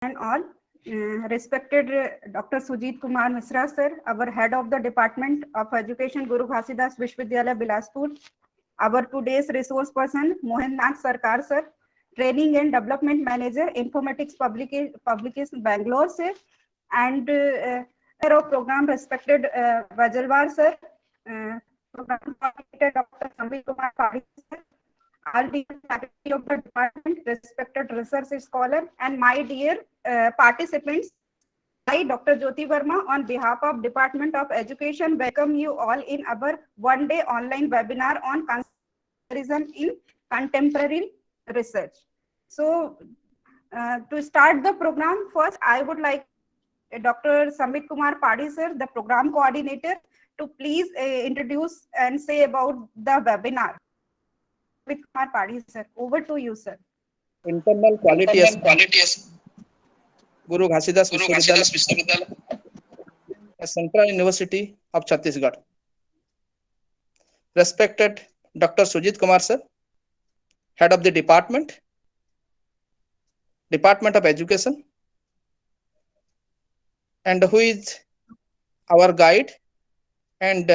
and all. Respected Dr. Sujit Kumar Misra sir, our head of the Department of Education, Guru Ghasidas Vishwavidyalaya, Bilaspur. Our today's resource person, Mohan Nath Sarkar sir, Training and Development Manager, Informatics Publication, Bangalore sir, and head of program, respected Vajalwar sir, program coordinator, Dr. Samir Kumar Padi sir, all dear faculty of the department, respected research scholar, and my dear participants, I, Dr. Jyoti Verma, on behalf of Department of Education, welcome you all in our one-day online webinar on comparison in contemporary research. So, to start the program, first I would like Dr. Samit Kumar Padi sir, the program coordinator, to please introduce and say about the webinar. Samit Kumar Padi sir, over to you, sir. Internal quality Guru Ghasidas Vishwavidyalaya, Central University of Chhattisgarh. Respected Dr. Sujit Kumar sir, Head of the Department of Education, and who is our guide and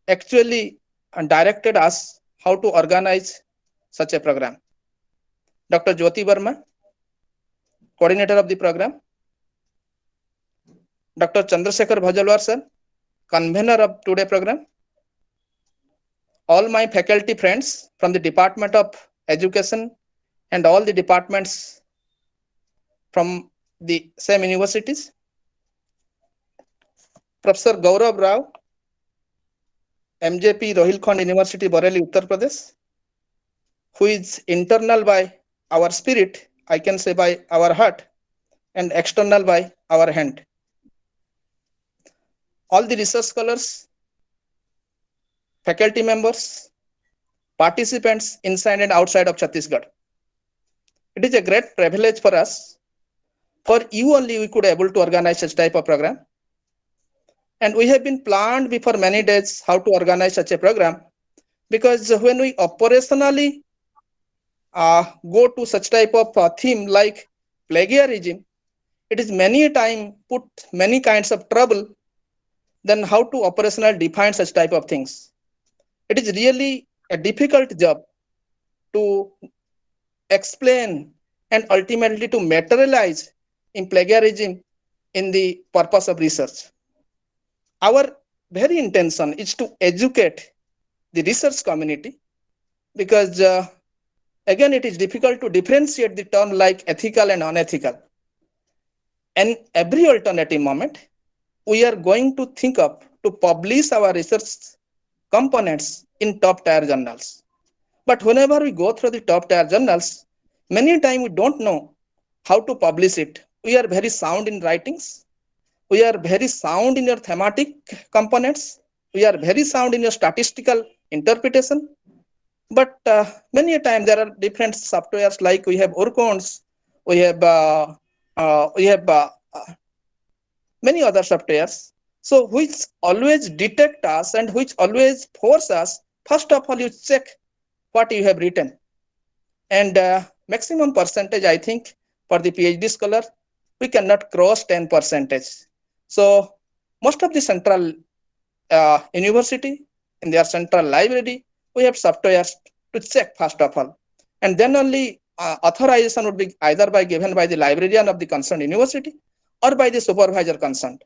actually directed us how to organize such a program. Dr. Jyoti Verma, coordinator of the program. Dr. Chandrasekhar Bhajalwar sir, convener of today's program. All my faculty friends from the Department of Education and all the departments from the same universities. Professor Gaurav Rao, MJP Rohilkhand University, Bareilly, Uttar Pradesh, who is internal by our spirit, I can say by our heart, and external by our hand. All the research scholars, faculty members, participants inside and outside of Chhattisgarh. It is a great privilege for us. For you only we could able to organize such type of program. And we have been planned before many days how to organize such a program, because when we operationally go to such type of theme like plagiarism, it is many time put many kinds of trouble than how to operational define such type of things. It is really a difficult job to explain and ultimately to materialize in plagiarism in the purpose of research. Our very intention is to educate the research community, because again it is difficult to differentiate the term like ethical and unethical. And every alternative moment, we are going to think of to publish our research components in top tier journals. But whenever we go through the top tier journals, many times we don't know how to publish it. We are very sound in writings. We are very sound in your thematic components. We are very sound in your statistical interpretation. But many a time there are different softwares like we have Orcons, we have many other softwares. So which always detect us and which always force us, first of all, you check what you have written. And maximum percentage, I think, for the PhD scholar, we cannot cross 10%. So most of the central university, in their central library, we have softwares to check first of all. And then only authorization would be either given by the librarian of the concerned university or by the supervisor concerned.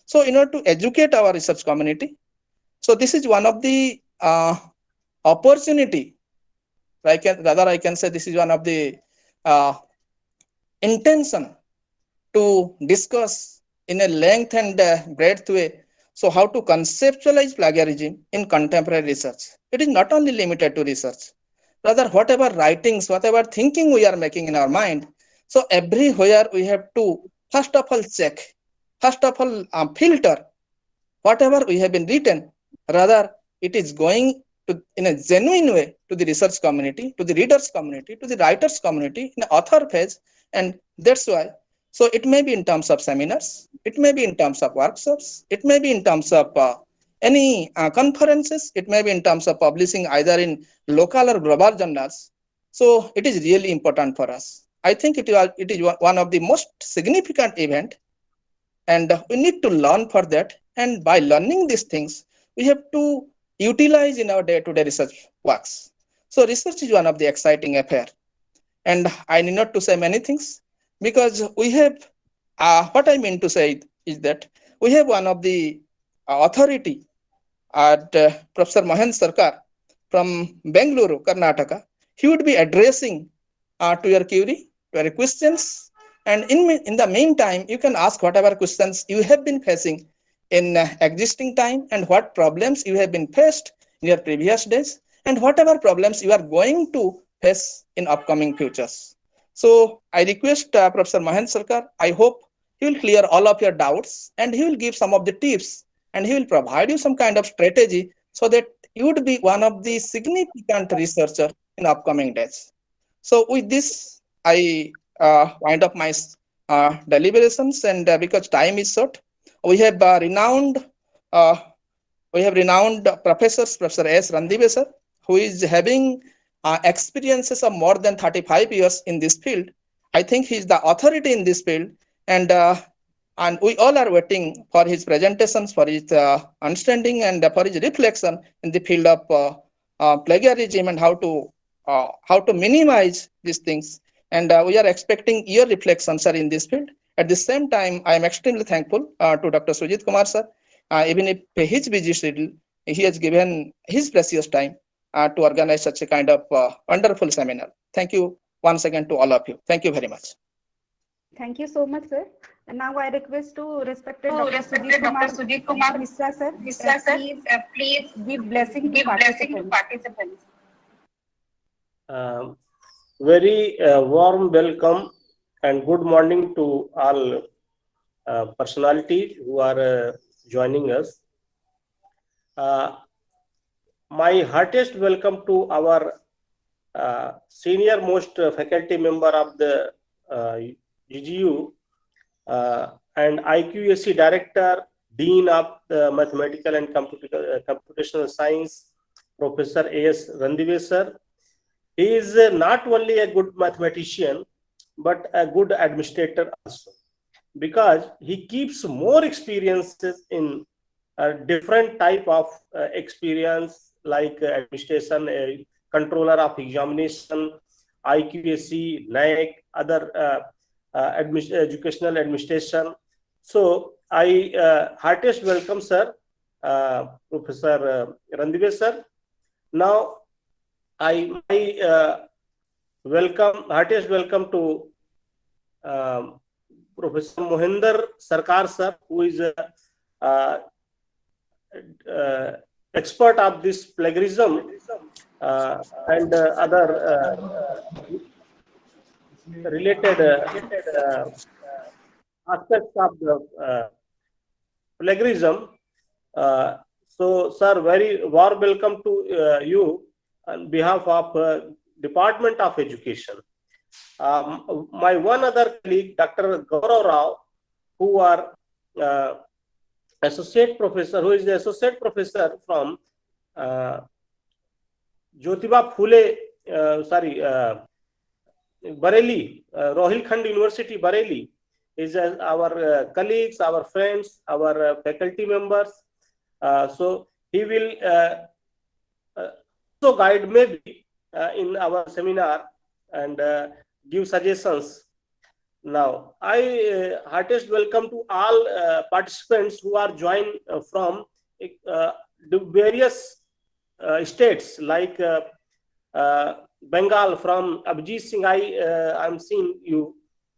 So in order to educate our research community, so this is one of the opportunity, I can say this is one of the intention to discuss in a length and breadth way. So how to conceptualize plagiarism in contemporary research. It is not only limited to research. Rather, whatever writings, whatever thinking we are making in our mind, so everywhere we have to, first of all, check, first of all, filter whatever we have been written. Rather, it is going to, in a genuine way, to the research community, to the readers community, to the writers community, in the author phase. And that's why, so it may be in terms of seminars, it may be in terms of workshops, it may be in terms of any conferences, it may be in terms of publishing either in local or global journals. So it is really important for us. I think it is one of the most significant event, and we need to learn for that. And by learning these things, we have to utilize in our day-to-day research works. So research is one of the exciting affair, and I need not to say many things, because we have what I mean to say is that we have one of the authority at Professor Mohan Sarkar from Bengaluru, Karnataka. He would be addressing to your query, to your questions, and in the meantime, you can ask whatever questions you have been facing in existing time, and what problems you have been faced in your previous days, and whatever problems you are going to face in upcoming futures. So I request Professor Mohan Sarkar, I hope he will clear all of your doubts, and he will give some of the tips, and he will provide you some kind of strategy so that you would be one of the significant researcher in upcoming days. So with this, I wind up my deliberations, and because time is short, we have uh, renowned professors, Professor S. Randive sir, who is having experiences of more than 35 years in this field. I think he is the authority in this field, and we all are waiting for his presentations, for his understanding, and for his reflection in the field of plagiarism, and how to minimize these things. And we are expecting your reflections, sir, in this field. At the same time, I am extremely thankful to Dr. Sujit Kumar, sir. Even if his busy schedule, he has given his precious time to organize such a kind of wonderful seminar. Thank you once again to all of you. Thank you very much. Thank you so much, sir. And now I request to respected Dr. Sujit Kumar Misra, sir, please give blessing to participants. Very warm welcome and good morning to all personalities who are joining us. My heartiest welcome to our senior most faculty member of the GGU and IQAC Director, Dean of the Mathematical and Computational Science, Professor A.S. Randive sir. He is not only a good mathematician, but a good administrator also, because he keeps more experiences in a different type of experience, like administration, controller of examination, IQAC, NAEC, other educational administration. So I heartiest welcome, sir, Professor Randive sir. Now I heartiest welcome to Professor Mohinder Sarkar sir, who is expert of this plagiarism and other related aspects of the plagiarism. So, sir, very warm welcome to you on behalf of Department of Education. My one other colleague, Dr. Gaurav Rao, who are associate professor, who is the associate professor from Jyotiba Phule, Bareilly, Rohilkhand University, Bareilly, is our colleagues, our friends, our faculty members. So he will also guide maybe in our seminar and give suggestions. Now, I heartiest welcome to all participants who are joined from the various states, like Bengal, from Abhijit Singh. I'm seeing you,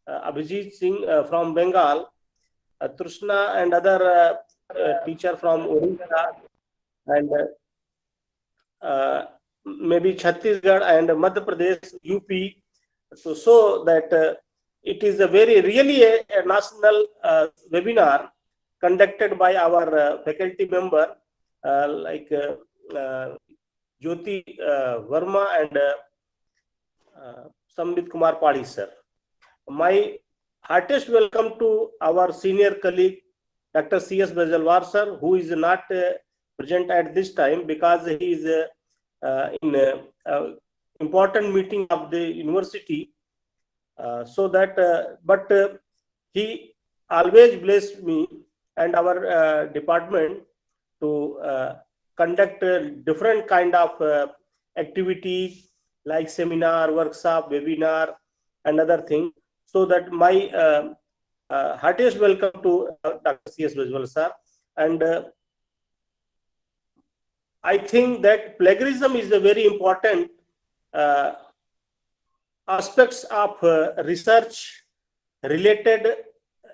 Abhijit Singh from Bengal, Trishna and other teacher from Odisha, and maybe Chhattisgarh and Madhya Pradesh, UP. So that it is really a national webinar conducted by our faculty member like Jyoti Verma and Sambit Kumar Padi sir. My heartiest welcome to our senior colleague, Dr. C.S. Bajalwar sir, who is not present at this time because he is in important meeting of the university. So that, but he always blessed me and our department to conduct different kind of activities like seminar, workshop, webinar, and other things. So that my heartiest welcome to Dr. C.S. Bajwal sir. And I think that plagiarism is a very important aspects of research related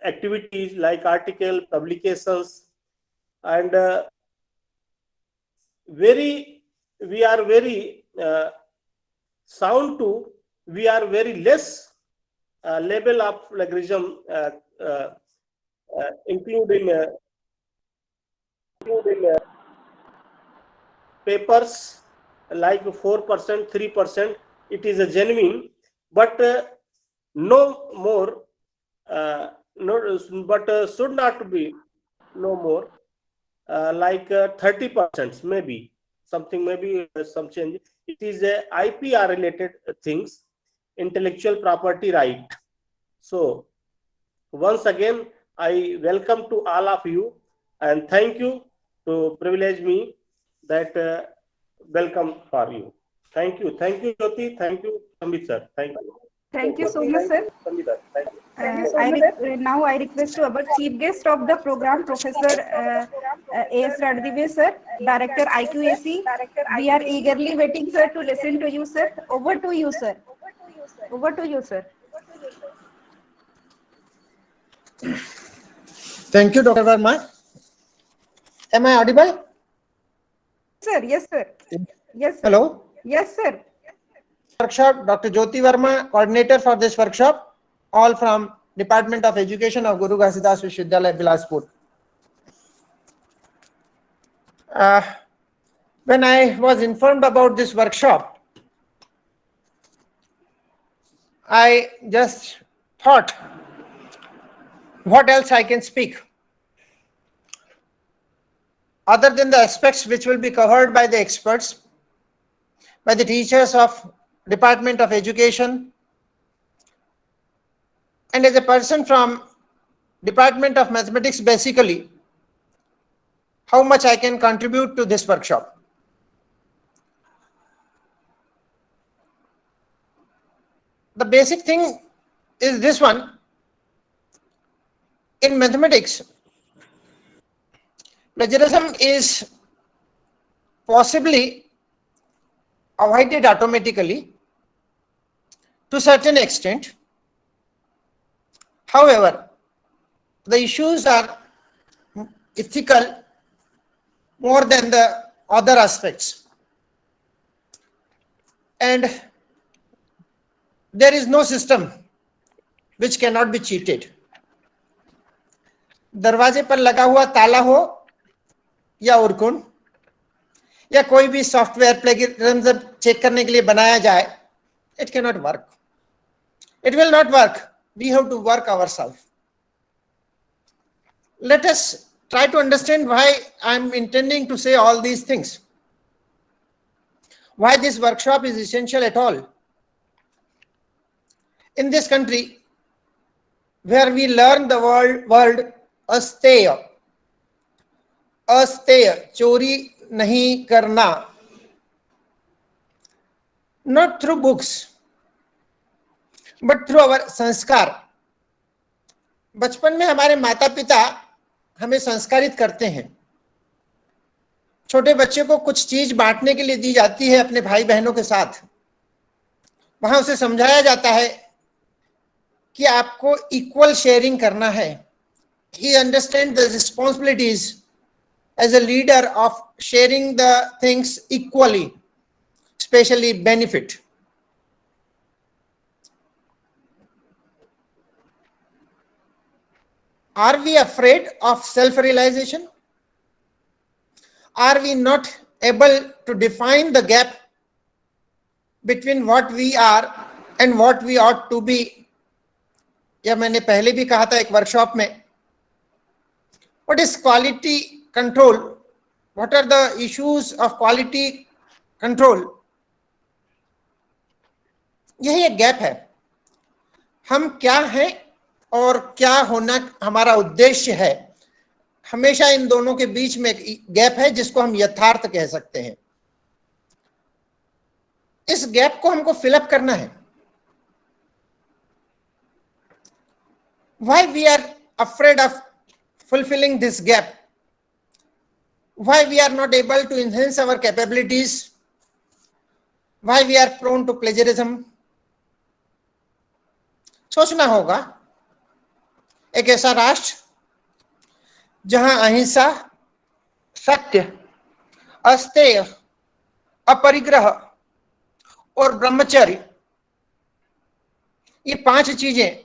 activities like article publications, and we are very sound to, we are very less level of plagiarism including papers like 4%, 3%. It is a genuine, but no more, no, but should not be no more, like 30% maybe, something, maybe some change. It is a IPR related things, intellectual property right. So once again, I welcome to all of you and thank you to privilege me that welcome for you. Thank you, Jyoti, thank you, Samit sir, thank you. Thank you so much, sir. Samit sir, thank you. Now I request to our chief guest of the program, Professor A.S. Raddive, sir, Director IQAC. We are eagerly waiting, sir, to listen to you, sir. Over to you, sir. Over to you, sir. Thank you, Dr. Verma. Am I audible? Sir, yes, sir. Yes, sir. Hello. Yes, sir. Workshop, Dr. Jyoti Verma, coordinator for this workshop, all from Department of Education of Guru Ghasidas Vishwavidyalaya, Bilaspur. When I was informed about this workshop, I just thought, what else I can speak other than the aspects which will be covered by the experts, by the teachers of Department of Education, and as a person from Department of Mathematics, basically, how much I can contribute to this workshop. The basic thing is this one. In mathematics, plagiarism is possibly avoided automatically to a certain extent. However, the issues are ethical more than the other aspects, and there is no system which cannot be cheated. दरवाजे पर लगा हुआ ताला हो या उरकुन या कोई भी सॉफ्टवेयर प्लेगरिज्म चेक करने के लिए बनाया जाए, it cannot work. It will not work. We have to work ourselves. Let us try to understand why I am intending to say all these things. Why this workshop is essential at all. In this country, where we learn the word अस्तेय, अस्तेय, चोरी नहीं करना, not through books, but through our संस्कार. बचपन में हमारे माता पिता हमें संस्कारित करते हैं. छोटे बच्चे को कुछ चीज बांटने के लिए दी जाती है अपने भाई बहनों के साथ. वहां उसे समझाया जाता है कि आपको इक्वल शेयरिंग करना है. He understands the responsibilities as a leader of sharing the things equally, especially benefit. Are we afraid of self-realization? Are we not able to define the gap between what we are and what we ought to be? यह मैंने पहले भी कहा था एक workshop में. What is quality control? What are the issues of quality control? यही एक गैप है. हम क्या हैं और क्या होना हमारा उद्देश्य है, हमेशा इन दोनों के बीच में एक गैप है जिसको हम यथार्थ कह सकते हैं। इस गैप को हमको फिलअप करना है। Why we are afraid of fulfilling this gap? Why we are not able to enhance our capabilities? Why we are prone to plagiarism? सोचना होगा, एक ऐसा राष्ट्र जहां अहिंसा, सत्य, अस्तेय, अपरिग्रह और ब्रह्मचर्य, ये 5 चीजें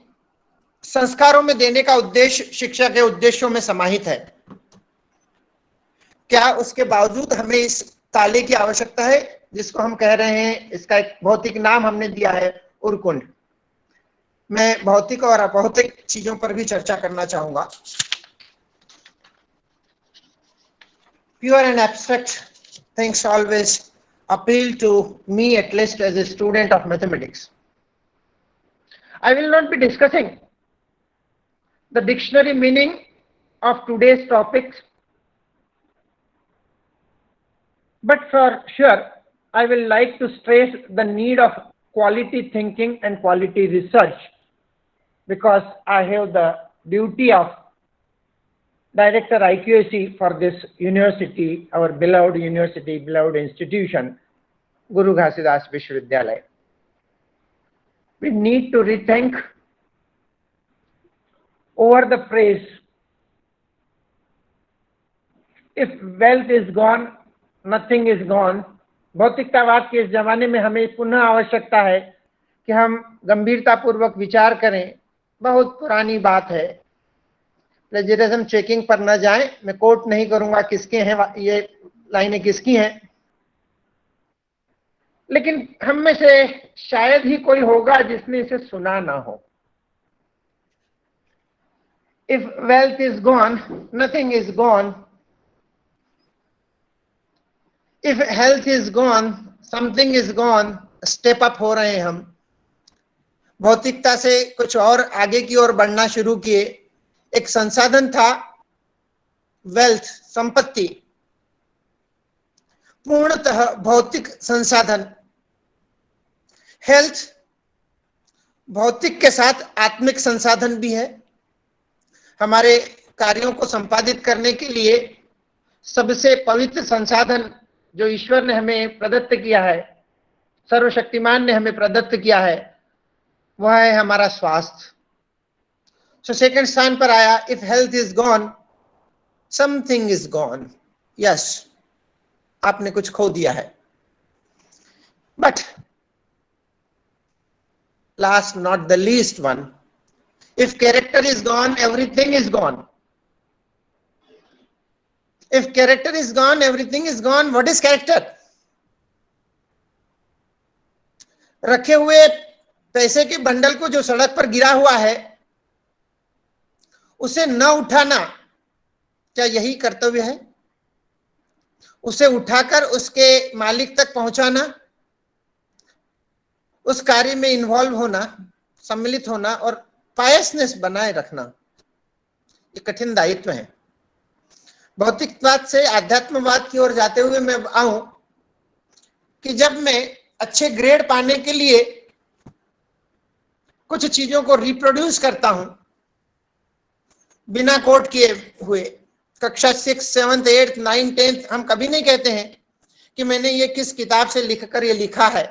संस्कारों में देने का उद्देश्य शिक्षा के उद्देश्यों में समाहित है। क्या उसके बावजूद हमें इस ताले की आवश्यकता है जिसको हम कह रहे हैं, इसका एक भौतिक नाम हमने दिया है उरकुंड। मैं भौतिक और अभौतिक चीजों पर भी चर्चा करना चाहूंगा। Pure and abstract things always appeal to me, at least as a student of mathematics. I will not be discussing the dictionary meaning of today's topics, but for sure I will like to stress the need of quality thinking and quality research, because I have the duty of Director IQAC for this university, our beloved university, beloved institution, Guru Ghazidas Vishwavidyalaya. We need to rethink over the phrase, if wealth is gone, nothing is gone. भौतिकतावाद के इस जमाने में हमें पुनः आवश्यकता है कि हम गंभीरतापूर्वक विचार करें। बहुत पुरानी बात है, प्लेजरिज्म चेकिंग पर न जाएं। मैं कोट नहीं करूंगा किसके हैं ये लाइनें, किसकी हैं, लेकिन हम में से शायद ही कोई होगा जिसने इसे सुना ना हो। If wealth is gone, nothing is gone. If health is gone, something is gone. Step up हो रहे हैं हम, भौतिकता से कुछ और आगे की ओर बढ़ना शुरू किए। एक संसाधन था वेल्थ, संपत्ति, पूर्णतः भौतिक संसाधन। हेल्थ भौतिक के साथ आत्मिक संसाधन भी है। हमारे कार्यों को संपादित करने के लिए सबसे पवित्र संसाधन जो ईश्वर ने हमें प्रदत्त किया है, सर्वशक्तिमान ने हमें प्रदत्त किया है, वह है हमारा स्वास्थ्य। सो सेकंड स्थान पर आया, if health is gone, something is gone. Yes, आपने कुछ खो दिया है। But last not the least one, if character is gone, everything is gone. If character is gone, everything is gone. What is character? रखे हुए पैसे के bundle को जो सड़क पर गिरा हुआ है, उसे न उठाना क्या यही कर्तव्य है? उसे उठाकर उसके मालिक तक पहुंचाना, उस कार्य में इन्वॉल्व होना, सम्मिलित होना और पायसनेस बनाए रखना, ये कठिन दायित्व है। भौतिकवाद से आध्यात्मवाद की ओर जाते हुए मैं आऊं कि जब मैं अच्छे ग्रेड पाने के लिए कुछ चीजों को रिप्रोड्यूस करता हूं बिना कोट किए हुए, कक्षा 6, 7, 8, 9, 10, हम कभी नहीं कहते हैं कि मैंने ये किस किताब से लिखकर ये लिखा है।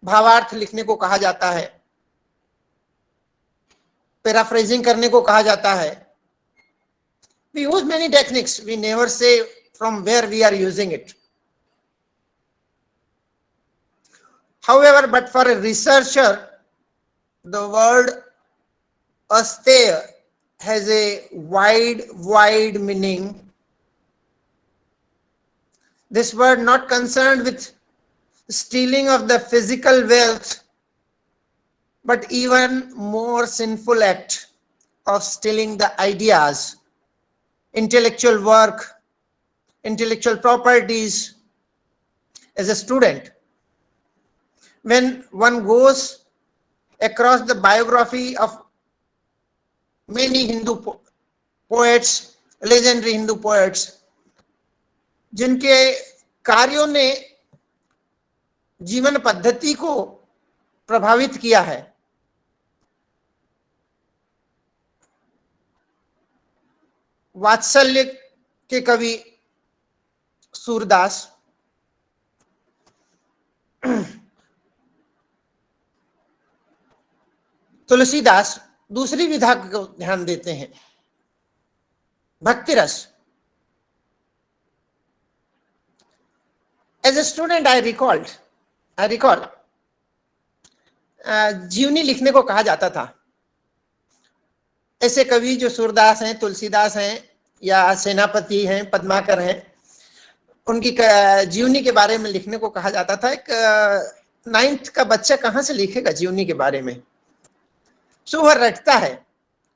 भावार्थ लिखने को कहा जाता है, पैराफ्रेजिंग करने को कहा जाता है। We use many techniques. We never say from where we are using it. However, but for a researcher, the word asteya has a wide meaning. This word not concerned with stealing of the physical wealth, but even more sinful act of stealing the ideas, intellectual work, intellectual properties. As a student, when one goes across the biography of many Hindu poets, legendary Hindu poets, जिनके कार्यों ने जीवन पद्धति को प्रभावित किया है। वात्सल्य के कवि सूरदास, तुलसीदास दूसरी विधा को ध्यान देते हैं, भक्ति रस। As a student I recall जीवनी लिखने को कहा जाता था। ऐसे कवि जो सूरदास हैं, तुलसीदास हैं या सेनापति हैं, पद्माकर हैं, उनकी जीवनी के बारे में लिखने को कहा जाता था। एक 9th का बच्चा कहाँ से लिखेगा जीवनी के बारे में? सो वह रटता है,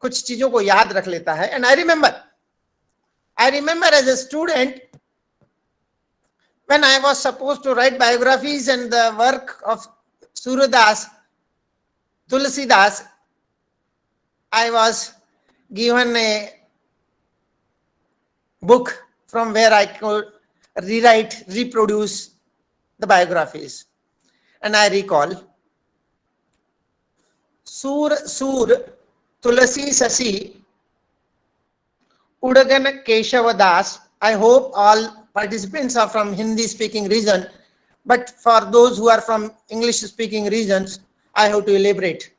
कुछ चीजों को याद रख लेता है। And I remember as a student when I was supposed to write biographies and the work of Surdas, Tulsidas, I was given a book from where I could reproduce the biographies. And I recall Sur, Tulasi Sasi, Udagan Keshavadas. I hope all participants are from Hindi speaking region, but for those who are from English speaking regions, I have to elaborate.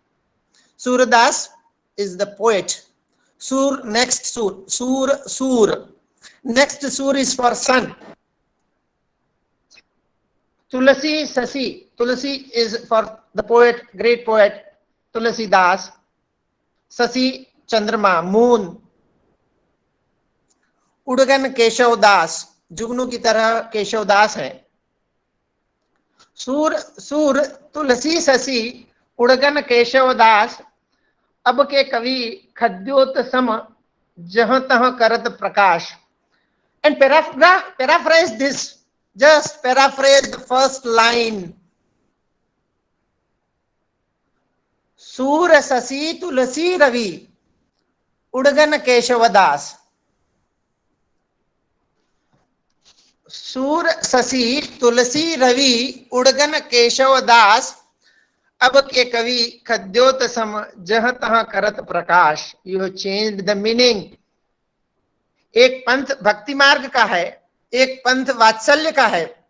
Surdas is the poet. Sur, next Sur. Next Sur is for sun. Tulasi Sasi. Tulasi is for the poet, great poet Tulasi Das. Sasi Chandrama, moon. उड़गन केशव दास, जुगनू की तरह केशव दास है। सूर तुलसी शशि उड़गन केशव दास, अब के कवि खद्योत सम जहां तहां करत प्रकाश। And paraphrase this, just paraphrase the first line. सूर शशि तुलसी रवि उड़गन केशव दास। सूर शशि तुलसी रवि उड़गन केशव दास, अब के कवि खद्योत सम जहां तहां करत प्रकाश। You changed the meaning. एक पंथ भक्ति मार्ग का है, एक पंथ वात्सल्य का है।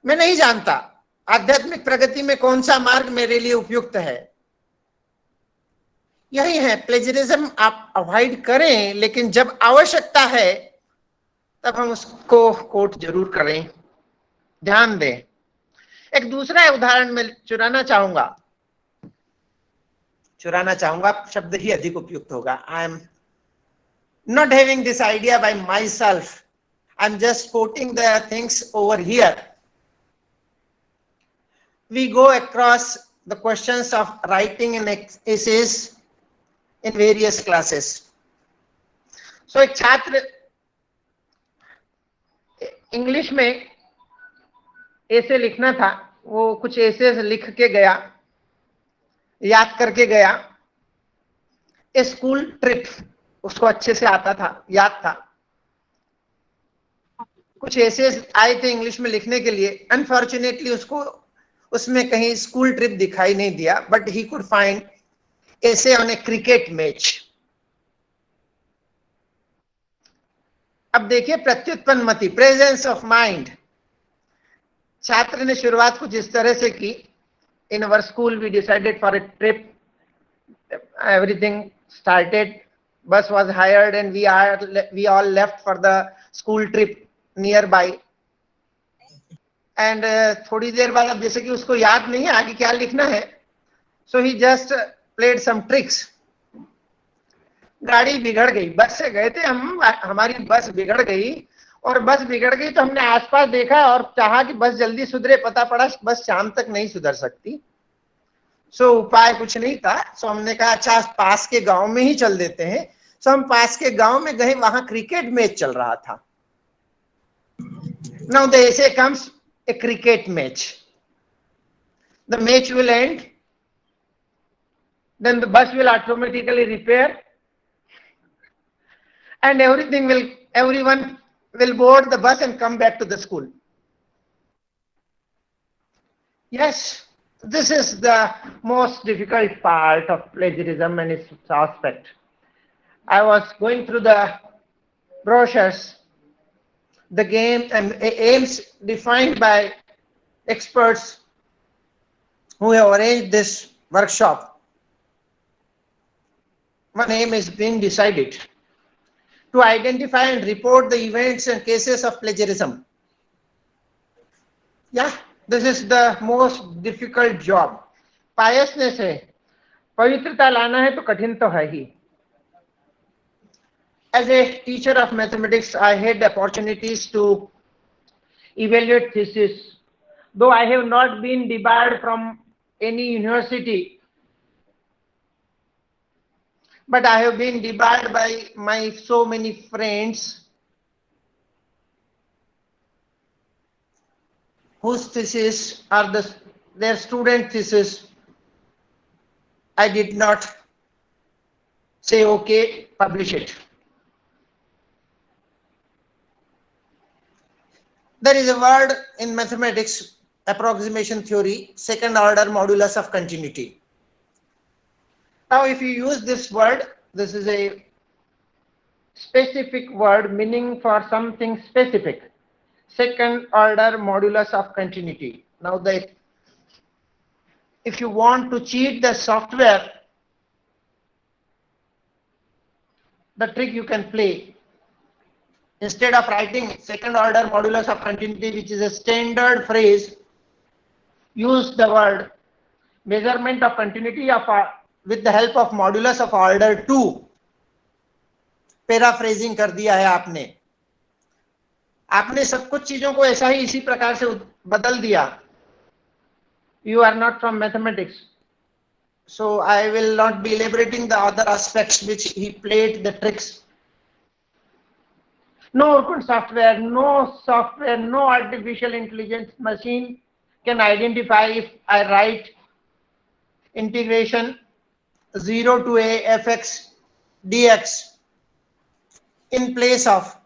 मैं नहीं जानता आध्यात्मिक प्रगति में कौन सा मार्ग मेरे लिए उपयुक्त है। यही है, प्लेजरिज्म आप अवॉइड करें, लेकिन जब आवश्यकता है तब हम उसको कोट जरूर करें, ध्यान दें। एक दूसरा उदाहरण मैं चुराना चाहूंगा शब्द ही अधिक उपयुक्त होगा। I am not having this idea by myself, I am just quoting the things over here. We go across the questions of writing in essays in various classes. So एक छात्र इंग्लिश में ऐसे लिखना था, वो कुछ ऐसे लिख के गया, याद करके गया। ए स्कूल ट्रिप, उसको अच्छे से आता था, याद था। कुछ ऐसे आए थे इंग्लिश में लिखने के लिए। अनफॉर्चुनेटली उसको उसमें कहीं स्कूल ट्रिप दिखाई नहीं दिया, बट ही कुड फाइंड ऐसे ऑन ए क्रिकेट मैच। अब देखिए प्रत्युत्पन्नमति, प्रेजेंस ऑफ माइंड। छात्र ने शुरुआत कुछ इस तरह से की। In our school we decided for a trip, everything started, bus was hired and we all left for the school trip nearby. And थोड़ी देर बाद अब जैसे कि उसको याद नहीं है आगे क्या लिखना है, सो ही जस्ट प्लेड सम ट्रिक्स। गाड़ी बिगड़ गई, बस से गए थे हम, हमारी बस बिगड़ गई, और बस बिगड़ गई तो हमने आसपास देखा और चाहा कि बस जल्दी सुधरे, पता पड़ा बस शाम तक नहीं सुधर सकती। सो उपाय कुछ नहीं था। सो हमने कहा अच्छा पास के गांव में ही चल देते हैं। सो हम पास के गांव में गए, वहां क्रिकेट मैच चल रहा था। Now the essay comes a cricket match. the match will end, then the bus will automatically repair, and everyone will board the bus and come back to the school. Yes, this is the most difficult part of plagiarism and its aspect. I was going through the brochures, the game and aims defined by experts who have arranged this workshop. One aim is being decided: to identify and report the events and cases of plagiarism. Yeah, this is the most difficult job. Piousness है, पवित्रता लाना है तो कठिन तो है ही. As a teacher of mathematics, I had opportunities to evaluate thesis. Though I have not been debarred from any university, but I have been debarred by my so many friends whose thesis are their student thesis. I did not say, okay, publish it. There is a word in mathematics, approximation theory, second order modulus of continuity. Now, if you use this word, this is a specific word meaning for something specific. Second order modulus of continuity. Now, if you want to cheat the software, the trick you can play, instead of writing second order modulus of continuity, which is a standard phrase, use the word measurement of continuity of with the help of modulus of order 2. Paraphrasing कर दिया है आपने सब कुछ चीजों को ऐसा ही इसी प्रकार से बदल दिया. You are not from mathematics, so I will not be elaborating the other aspects which he played the tricks. No open software, no artificial intelligence machine can identify if I write integration 0 to a fx dx in place of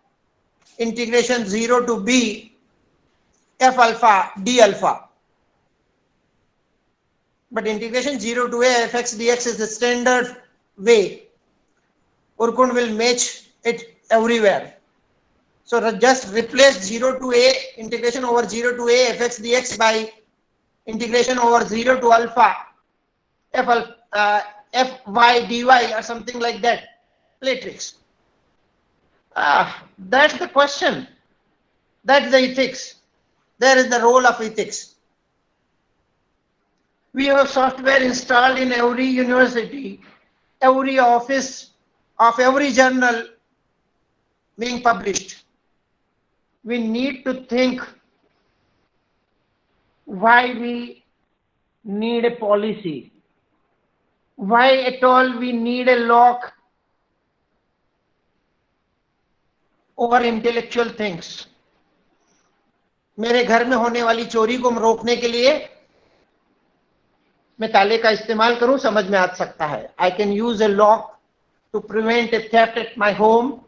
integration 0 to b f alpha d alpha. But integration 0 to a fx dx is the standard way. Urkund will match it everywhere. So just replace 0 to a integration over 0 to a fx dx by integration over 0 to alpha fy dy or something like that. Play tricks. That's the question. That's the ethics. There is the role of ethics. We have software installed in every university, every office of every journal being published. We need to think why we need a policy, why at all we need a lock over intellectual things. मेरे घर में होने वाली चोरी को रोकने के लिए मैं ताले का इस्तेमाल करूं, समझ में आ सकता है. I can use a lock to prevent a theft at my home.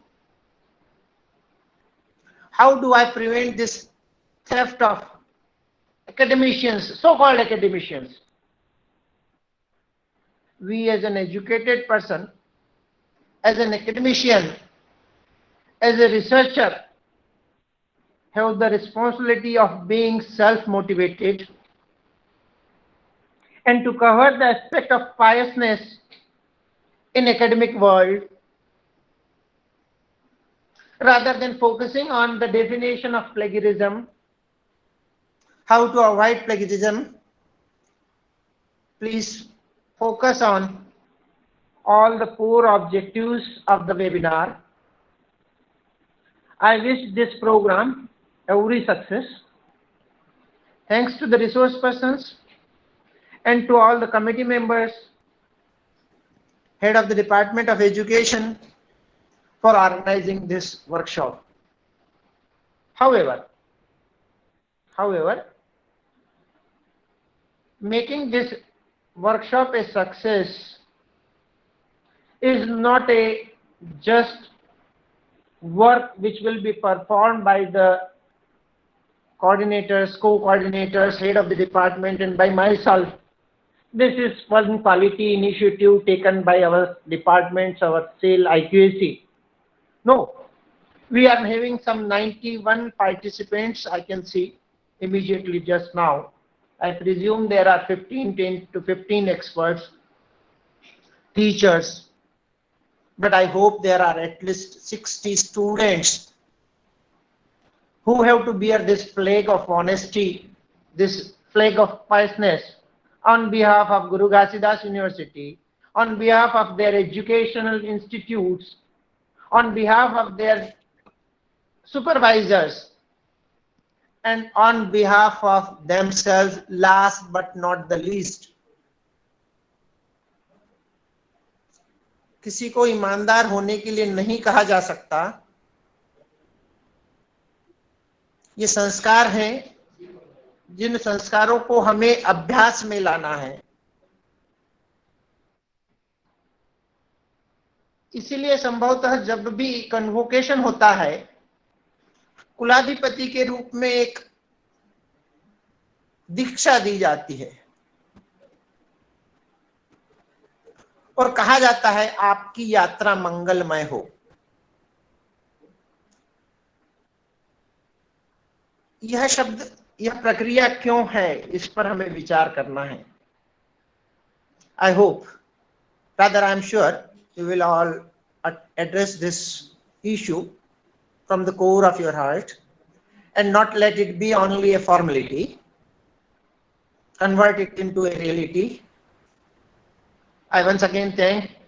How do I prevent this theft of academicians, so-called academicians? We as an educated person, as an academician, as a researcher, have the responsibility of being self-motivated and to cover the aspect of piousness in academic world, rather than focusing on the definition of plagiarism, how to avoid plagiarism. Please focus on all the 4 objectives of the webinar. I wish this program every success. Thanks to the resource persons and to all the committee members, head of the Department of Education, for organizing this workshop. However, making this workshop a success is not a just work which will be performed by the coordinators, co-coordinators, head of the department, and by myself. This is one quality initiative taken by our departments, our SAIL IQAC. No, we are having some 91 participants, I can see immediately just now. I presume there are 10 to 15 experts, teachers, but I hope there are at least 60 students who have to bear this flag of honesty, this flag of piousness on behalf of Guru Ghasidas University, on behalf of their educational institutes, on behalf of their supervisors, and on behalf of themselves, last but not the least. किसी को ईमानदार होने के लिए नहीं कहा जा सकता। ये संस्कार हैं जिन संस्कारों को हमें अभ्यास में लाना है। इसीलिए संभवतः जब भी कन्वोकेशन होता है, कुलाधिपति के रूप में एक दीक्षा दी जाती है और कहा जाता है आपकी यात्रा मंगलमय हो। यह शब्द, यह प्रक्रिया क्यों है, इस पर हमें विचार करना है। I hope, rather I am sure, you will all address this issue from the core of your heart and not let it be only a formality. Convert it into a reality. I once again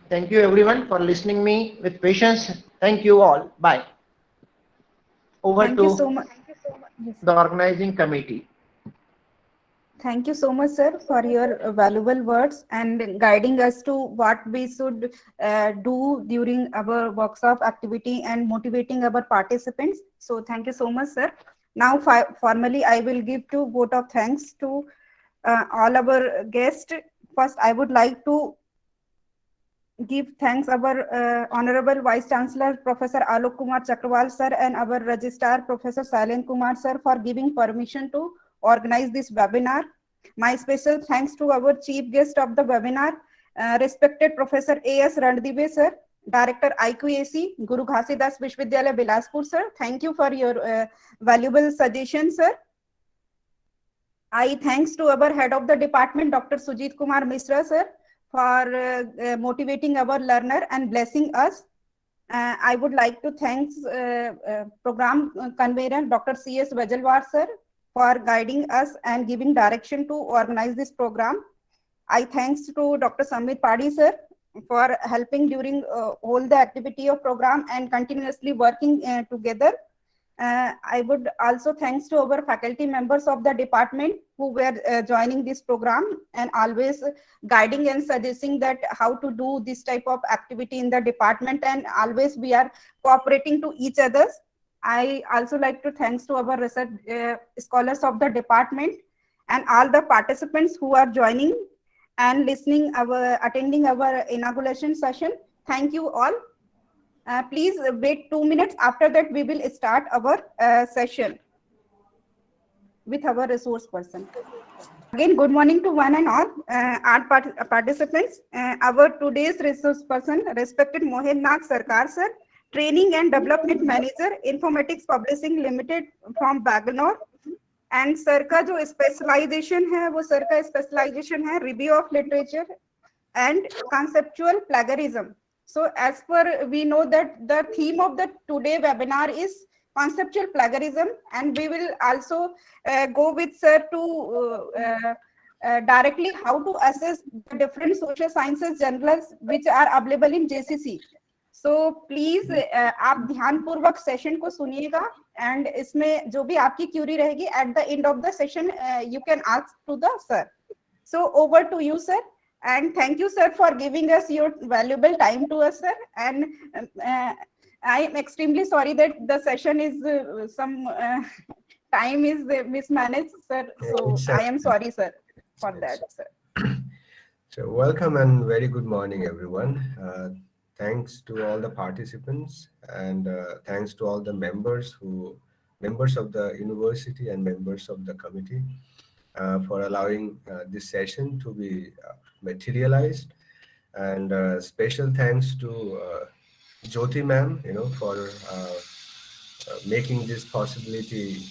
thank you everyone for listening me with patience. Thank you all. Bye. Over Thank to you so much. Yes. the organizing committee. Thank you so much, sir, for your valuable words and guiding us to what we should do during our workshop activity and motivating our participants. So thank you so much, sir. Now, formally, I will give two vote of thanks to all our guests. First, I would like to give thanks our Honorable Vice Chancellor, Professor Alok Kumar Chakrawal, sir, and our Registrar, Professor Sailen Kumar, sir, for giving permission to organize this webinar. My special thanks to our chief guest of the webinar, respected Professor A.S. Randdive, sir, Director IQAC, Guru Ghasidas Vishwavidyalaya, Bilaspur, sir. Thank you for your valuable suggestions, sir. I thanks to our head of the department, Dr. Sujit Kumar Misra, sir, for motivating our learner and blessing us. I would like to thank program convener, Dr. C.S. Vajalwar, sir, for guiding us and giving direction to organize this program. I thanks to Dr. Samit Padi, sir, for helping during all the activity of program and continuously working together. I would also thanks to our faculty members of the department who were joining this program and always guiding and suggesting that how to do this type of activity in the department, and always we are cooperating to each other. I also like to thanks to our research scholars of the department and all the participants who are joining and listening attending our inauguration session. Thank you all. Please wait 2 minutes. After that, we will start our session with our resource person. Again, good morning to one and all our participants. Our today's resource person, respected Mohen Nag Sarkar, sir, Training and Development Manager, Informatics Publishing Limited from Bangalore. And sir का जो specialisation है वो sir का specialisation है review of literature and conceptual plagiarism. So as per we know that the theme of the today webinar is conceptual plagiarism, and we will also go with sir to directly how to assess the different social sciences journals which are available in JCC. So please आप ध्यान पूर्वक session को सुनिएगा and इसमें जो भी आपकी Curie रहेगी at the end of the session you can ask to the sir. So over to you, sir. And thank you, sir, for giving us your valuable time to us, sir. And I am extremely sorry that the session is some time is mismanaged, sir. So I am sorry, sir. for Yes. that, sir. So welcome and very good morning, everyone. Thanks to all the participants and thanks to all the members of the university and members of the committee for allowing this session to be materialized. And special thanks to Jyoti ma'am, for making this possibility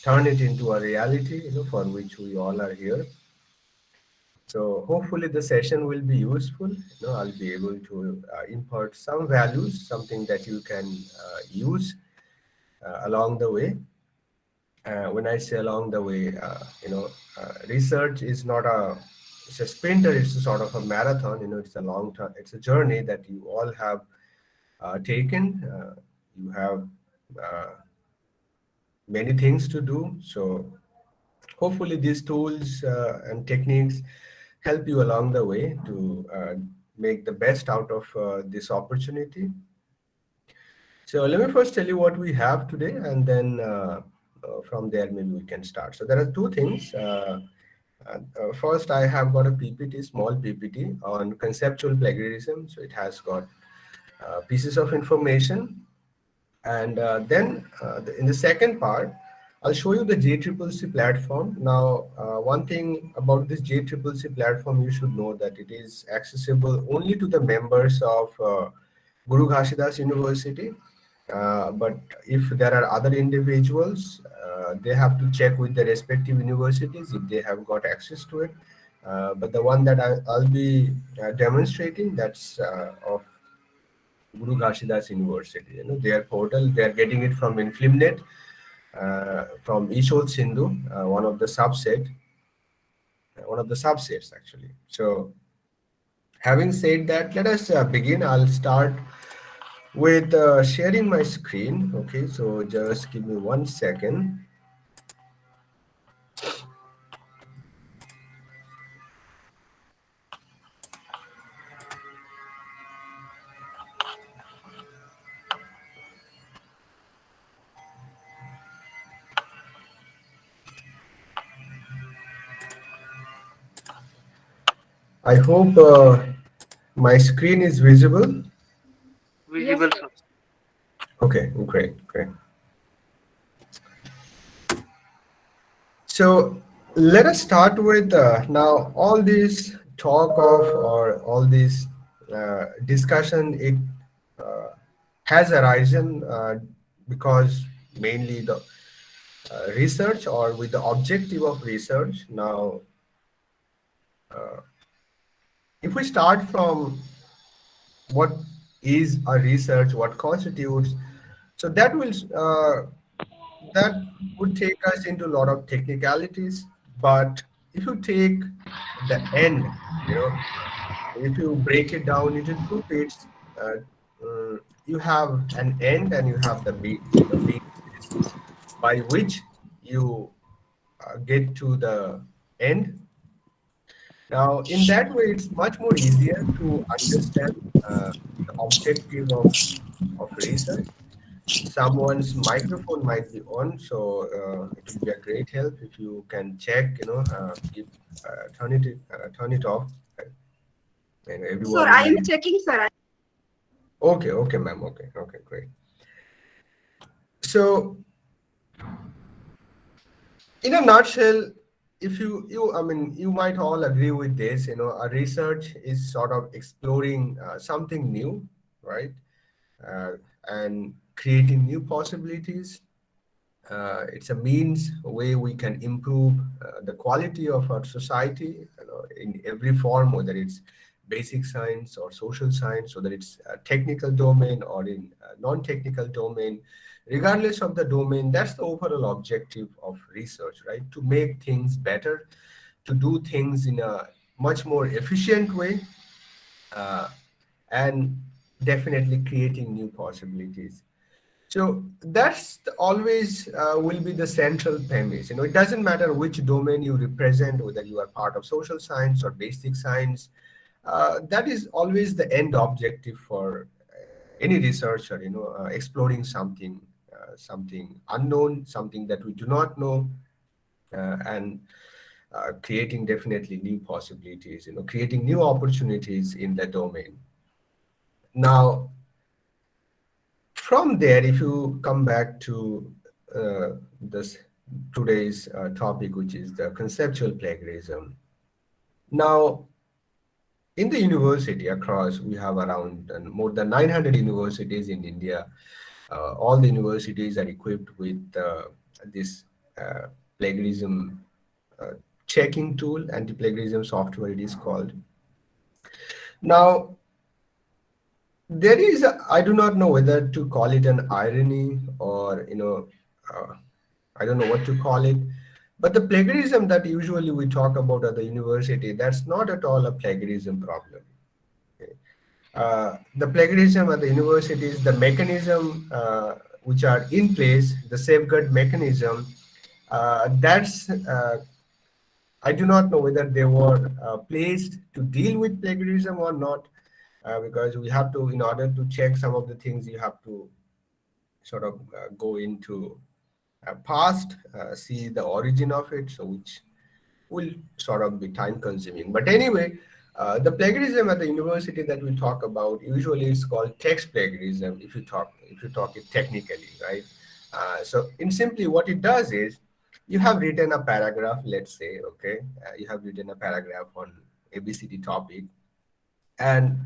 turn it into a reality, for which we all are here. So hopefully the session will be useful. I'll be able to impart some values, something that you can use along the way. When I say along the way, research is not it's a sprinter, it's a sort of a marathon, it's a long term, it's a journey that you all have taken. You have many things to do. So hopefully these tools and techniques help you along the way to make the best out of this opportunity. So let me first tell you what we have today, and then from there maybe we can start. So there are two things. First, I have got a PPT, small PPT on conceptual plagiarism. So it has got pieces of information. And then in the second part, I'll show you the JCCC platform. Now, one thing about this JCCC platform, you should know that it is accessible only to the members of Guru Ghazidas University. But if there are other individuals, they have to check with the respective universities if they have got access to it. But the one that I'll be demonstrating, that's of Guru Ghazidas University. Their portal, they are getting it from Inflimnet, from Ishod Sindhu, one of the subsets actually. So having said that, let us begin. I'll start with sharing my screen. Okay, so just give me 1 second. I hope my screen is visible. Visible, Yes, sir. Okay, great. So let us start with now all this talk of, or all this discussion, it has arisen because mainly the research, or with the objective of research. Now, if we start from what is a research, what constitutes, so that would take us into a lot of technicalities. But if you take the end, if you break it down into two bits, you have an end and you have the means. Means is by which you get to the end. Now, in that way, it's much more easier to understand the objective of research. Someone's microphone might be on, so it will be a great help if you can check, turn it off. And sir, everyone I will. am checking, sir. Okay, ma'am. Okay, great. So, in a nutshell, if you might all agree with this. A research is sort of exploring something new, right? And creating new possibilities. It's a means, a way we can improve the quality of our society, in every form, whether it's basic science or social science, whether it's a technical domain or in a non-technical domain. Regardless of the domain, that's the overall objective of research, right? To make things better, to do things in a much more efficient way, and definitely creating new possibilities. So that's always will be the central premise. It doesn't matter which domain you represent, whether you are part of social science or basic science. That is always the end objective for any researcher. Exploring something unknown, something that we do not know, and creating definitely new possibilities, creating new opportunities in the domain. Now, from there, if you come back to this today's topic, which is the conceptual plagiarism. Now, in the university across, we have around more than 900 universities in India. All the universities are equipped with this plagiarism checking tool, anti-plagiarism software it is called. Now, there is, I do not know whether to call it an irony or, I don't know what to call it, but the plagiarism that usually we talk about at the university, that's not at all a plagiarism problem. Okay. The plagiarism at the university is the mechanism which are in place, the safeguard mechanism, I do not know whether they were placed to deal with plagiarism or not. Because we have to, in order to check some of the things, you have to sort of go into past, see the origin of it, so which will sort of be time consuming. But anyway, the plagiarism at the university that we talk about, usually it's called text plagiarism if you talk it technically, right? So in simply what it does is, you have written a paragraph, let's say, okay, you have written a paragraph on ABCD topic, and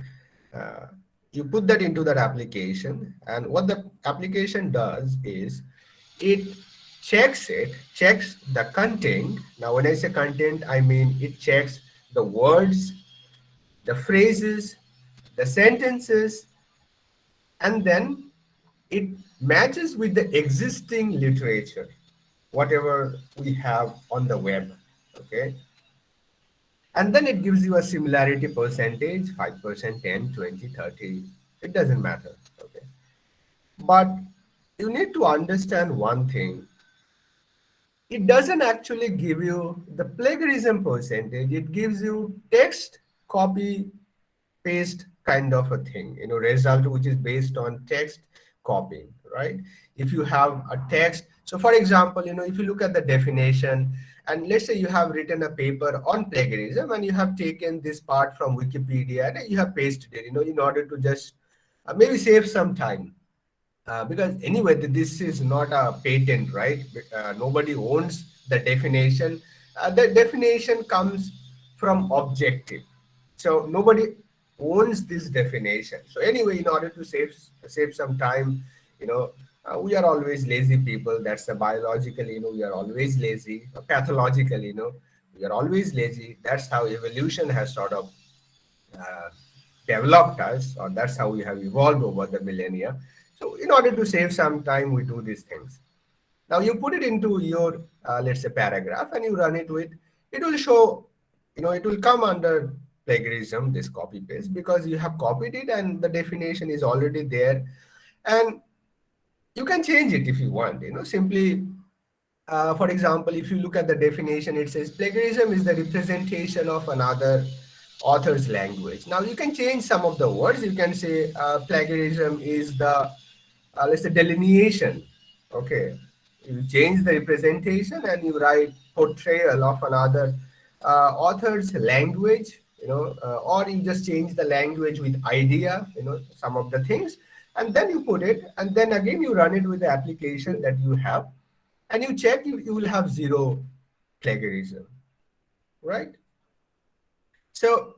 you put that into that application, and what the application does is it checks the content. Now when I say content, I mean it checks the words, the phrases, the sentences, and then it matches with the existing literature, whatever we have on the web, okay? And then it gives you a similarity percentage, 5%, 10, 20, 30, it doesn't matter, okay? But you need to understand one thing. It doesn't actually give you the plagiarism percentage, it gives you text, copy, paste kind of a thing, result which is based on text copying, right? If you have a text, so for example, if you look at the definition, and let's say you have written a paper on plagiarism and you have taken this part from Wikipedia and you have pasted it, in order to just maybe save some time. Because anyway, this is not a patent, right? Nobody owns the definition. The definition comes from objective. So nobody owns this definition. So anyway, in order to save some time, we are always lazy people. That's the biologically, we are always lazy. Pathologically, we are always lazy. That's how evolution has sort of developed us, or that's how we have evolved over the millennia. So in order to save some time, we do these things. Now you put it into your, let's say, paragraph, and you run it with, it will show, it will come under plagiarism, this copy paste, because you have copied it and the definition is already there. And you can change it if you want, simply, for example, if you look at the definition, it says plagiarism is the representation of another author's language. Now you can change some of the words. You can say plagiarism is the, let's say, delineation. Okay, you change the representation and you write portrayal of another author's language, or you just change the language with idea, some of the things, and then you put it, and then again you run it with the application that you have, and you check, you will have zero plagiarism, right? So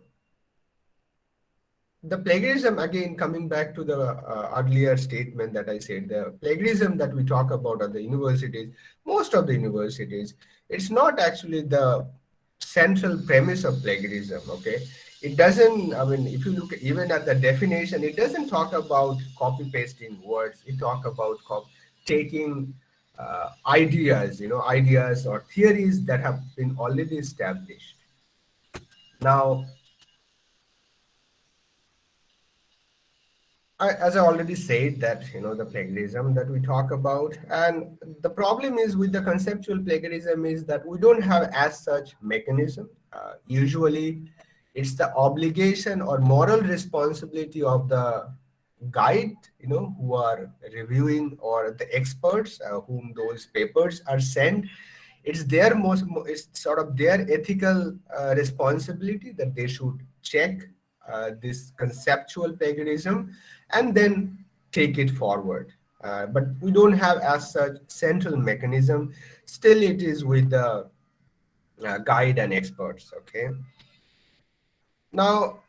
the plagiarism, again, coming back to the earlier statement that I said, the plagiarism that we talk about at the universities, most of the universities, it's not actually the central premise of plagiarism, okay? It doesn't, I mean, if you look even at the definition, it doesn't talk about copy pasting words. It talk about taking ideas, ideas or theories that have been already established. Now, as I already said that, the plagiarism that we talk about, and the problem is with the conceptual plagiarism is that we don't have as such mechanism. Usually it's the obligation or moral responsibility of the guide, who are reviewing, or the experts whom those papers are sent. it's it's sort of their ethical responsibility that they should check this conceptual plagiarism and then take it forward. But we don't have as such central mechanism. Still, it is with the guide and experts. Okay. Now,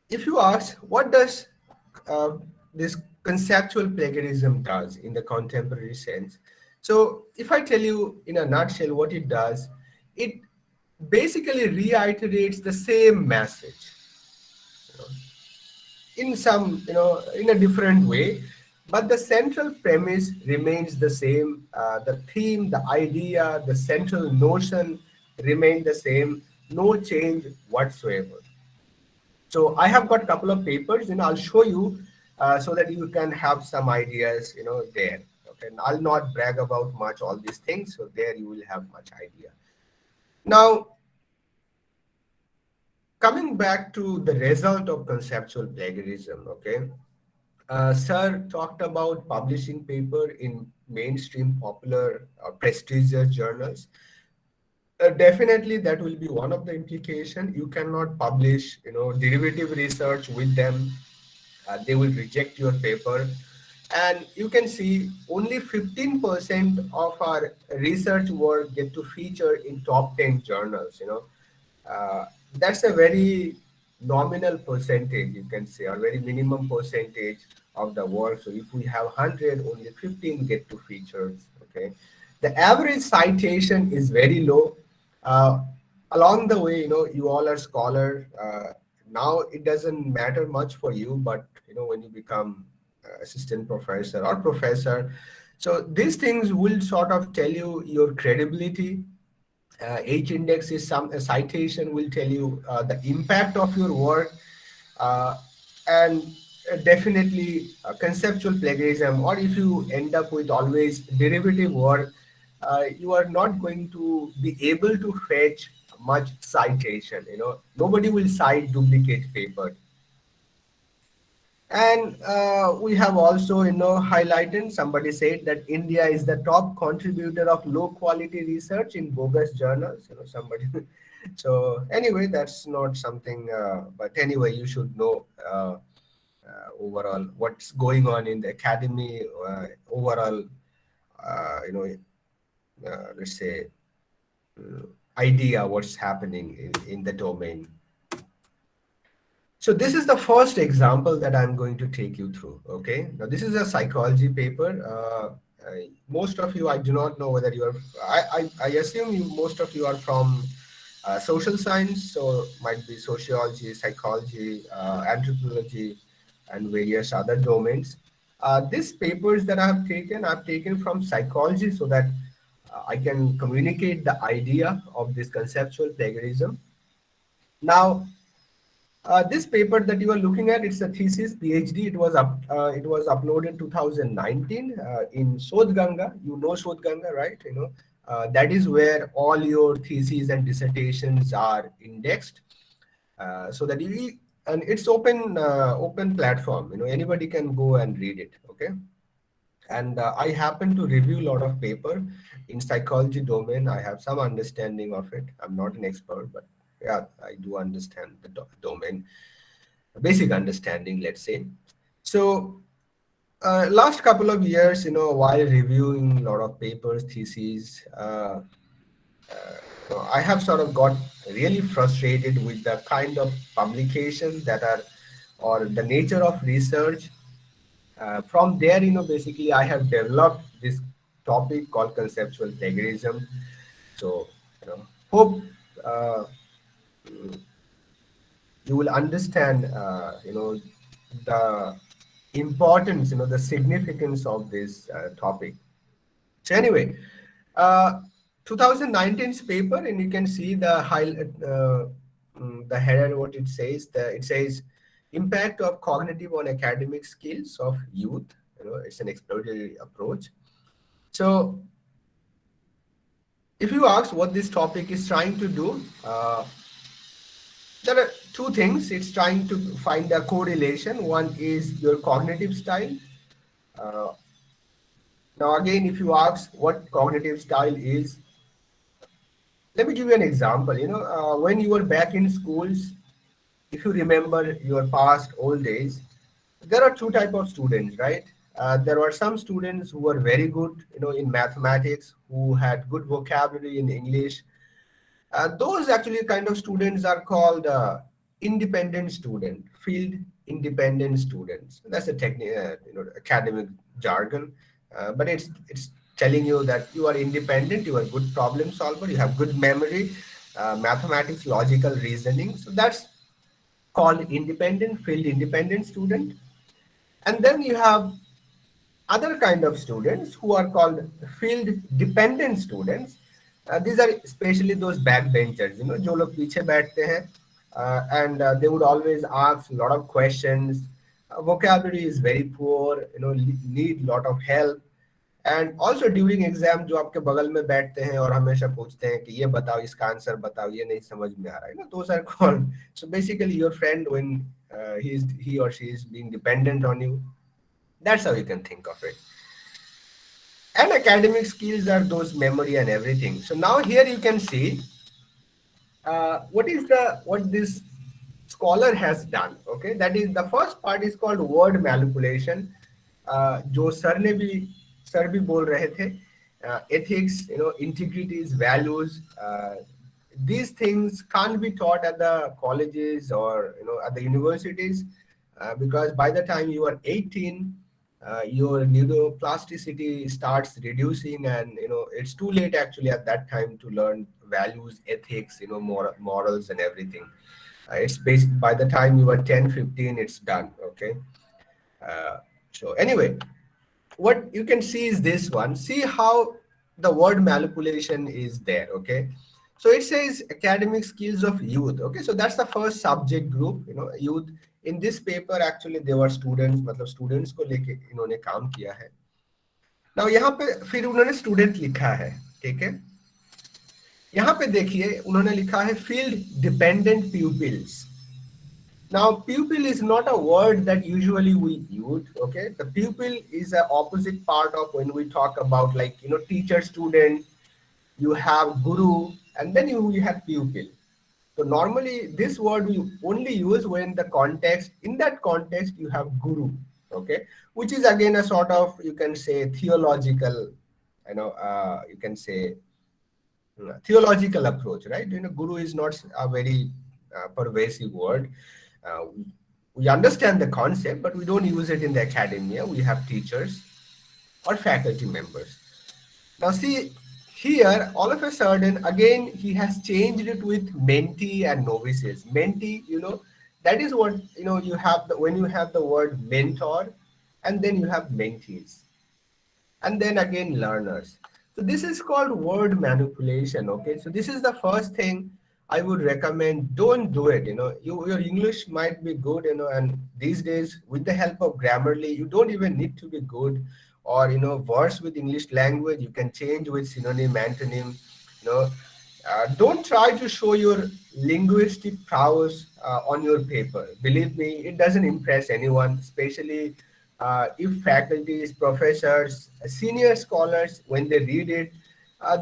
if you ask, what does this conceptual plagiarism does in the contemporary sense? So if I tell you in a nutshell what it does, it basically reiterates the same message, in some, in a different way, but the central premise remains the same. The theme, the idea, the central notion remain the same, no change whatsoever. So I have got a couple of papers, I'll show you so that you can have some ideas, there. Okay, and I'll not brag about much all these things, so there you will have much idea. Now, coming back to the result of conceptual plagiarism, okay, Sir talked about publishing paper in mainstream popular prestigious journals. Definitely that will be one of the implication. You cannot publish, derivative research with them. They will reject your paper. And you can see only 15% of our research work get to feature in top 10 journals, that's a very nominal percentage, you can say, or very minimum percentage of the work. So if we have 100, only 15 get to features, okay? The average citation is very low. Along the way, you all are scholars. Now it doesn't matter much for you, but when you become assistant professor or professor, so these things will sort of tell you your credibility. H-index is a citation will tell you the impact of your work, and definitely conceptual plagiarism, or if you end up with always derivative work, you are not going to be able to fetch much citation. Nobody will cite duplicate paper. And we have also, highlighted, somebody said that India is the top contributor of low quality research in bogus journals, somebody. So anyway, that's not something, but anyway, you should know overall what's going on in the academy, overall, let's say, idea what's happening in the domain. So this is the first example that I'm going to take you through, okay? Now this is a psychology paper. Most of you, I do not know whether you are, I assume most of you are from social science, so might be sociology, psychology, anthropology, and various other domains. These papers that I've taken from psychology so that I can communicate the idea of this conceptual plagiarism. Now, this paper that you are looking at, it's a thesis, PhD. It was uploaded 2019 in Shodhganga. You know Shodhganga, right? That is where all your theses and dissertations are indexed. So that and it's open platform. Anybody can go and read it. Okay. And I happen to review a lot of paper in psychology domain. I have some understanding of it. I'm not an expert, but yeah, I do understand the domain, basic understanding, let's say. So last couple of years, while reviewing a lot of papers, theses, I have sort of got really frustrated with the kind of publications that are, or the nature of research. From there, basically I have developed this topic called conceptual plagiarism. So, hope you will understand, the importance, the significance of this topic. So anyway, 2019's paper, and you can see the header, what it says. It says, impact of cognitive on academic skills of youth. It's an exploratory approach. So if you ask what this topic is trying to do, there are two things. It's trying to find a correlation. One is your cognitive style. Now, again, if you ask what cognitive style is, let me give you an example. When you were back in schools, if you remember your past old days, there are two type of students, right? There were some students who were very good, in mathematics, who had good vocabulary in English. Those actually kind of students are called independent student, field independent students. That's a academic jargon, but it's telling you that you are independent, you are a good problem solver, you have good memory, mathematics, logical reasoning. So that's called independent, field independent student. And then you have other kind of students who are called field dependent students. These are especially those backbenchers, जो लोग पीछे बैठते हैं, and they would always ask a lot of questions. Vocabulary is very poor, need lot of help. And also during exam जो आपके बगल में बैठते हैं और हमेशा पूछते हैं कि ये बताओ, इसका आंसर बताओ, ये नहीं समझ में आ रहा है, those are called. So basically your friend, when he or she is being dependent on you, that's how you can think of it. And academic skills are those memory and everything. So now here you can see what this scholar has done. Okay, that is, the first part is called word manipulation. जो sir भी बोल रहे थे, ethics, integrities, values. These things can't be taught at the colleges or at the universities, because by the time you are 18, your neuroplasticity starts reducing, and it's too late actually at that time to learn values, ethics, morals and everything. It's based by the time you are 10, 15, it's done. Okay. So anyway, what you can see is this one. See how the word manipulation is there. Okay. So it says academic skills of youth. Okay. So that's the first subject group, youth. In this paper actually they were students, मतलब students को लेके इन्होंने काम किया है. Now यहाँ पे फिर उन्होंने student लिखा है, ठीक है. यहाँ पे देखिए उन्होंने लिखा है field dependent pupils. Now pupil is not a word that usually we use. Okay, the pupil is the opposite part of when we talk about, like, teacher student, you have guru, and then you have pupil. So normally this word we only use when in that context you have guru, okay, which is again a sort of, you can say, theological, you can say theological approach, right? Guru is not a very pervasive word. We understand the concept, but we don't use it in the academia. We have teachers or faculty members. Now see, here, all of a sudden, again, he has changed it with mentee and novices. Mentee, that is what, you have when you have the word mentor, and then you have mentees. And then again, learners. So this is called word manipulation, okay? So this is the first thing I would recommend. Don't do it, your English might be good, and these days, with the help of Grammarly, you don't even need to be good or verse with English language. You can change with synonym, antonym. Don't try to show your linguistic prowess on your paper. Believe me, it doesn't impress anyone, especially if faculties, professors, senior scholars, when they read it,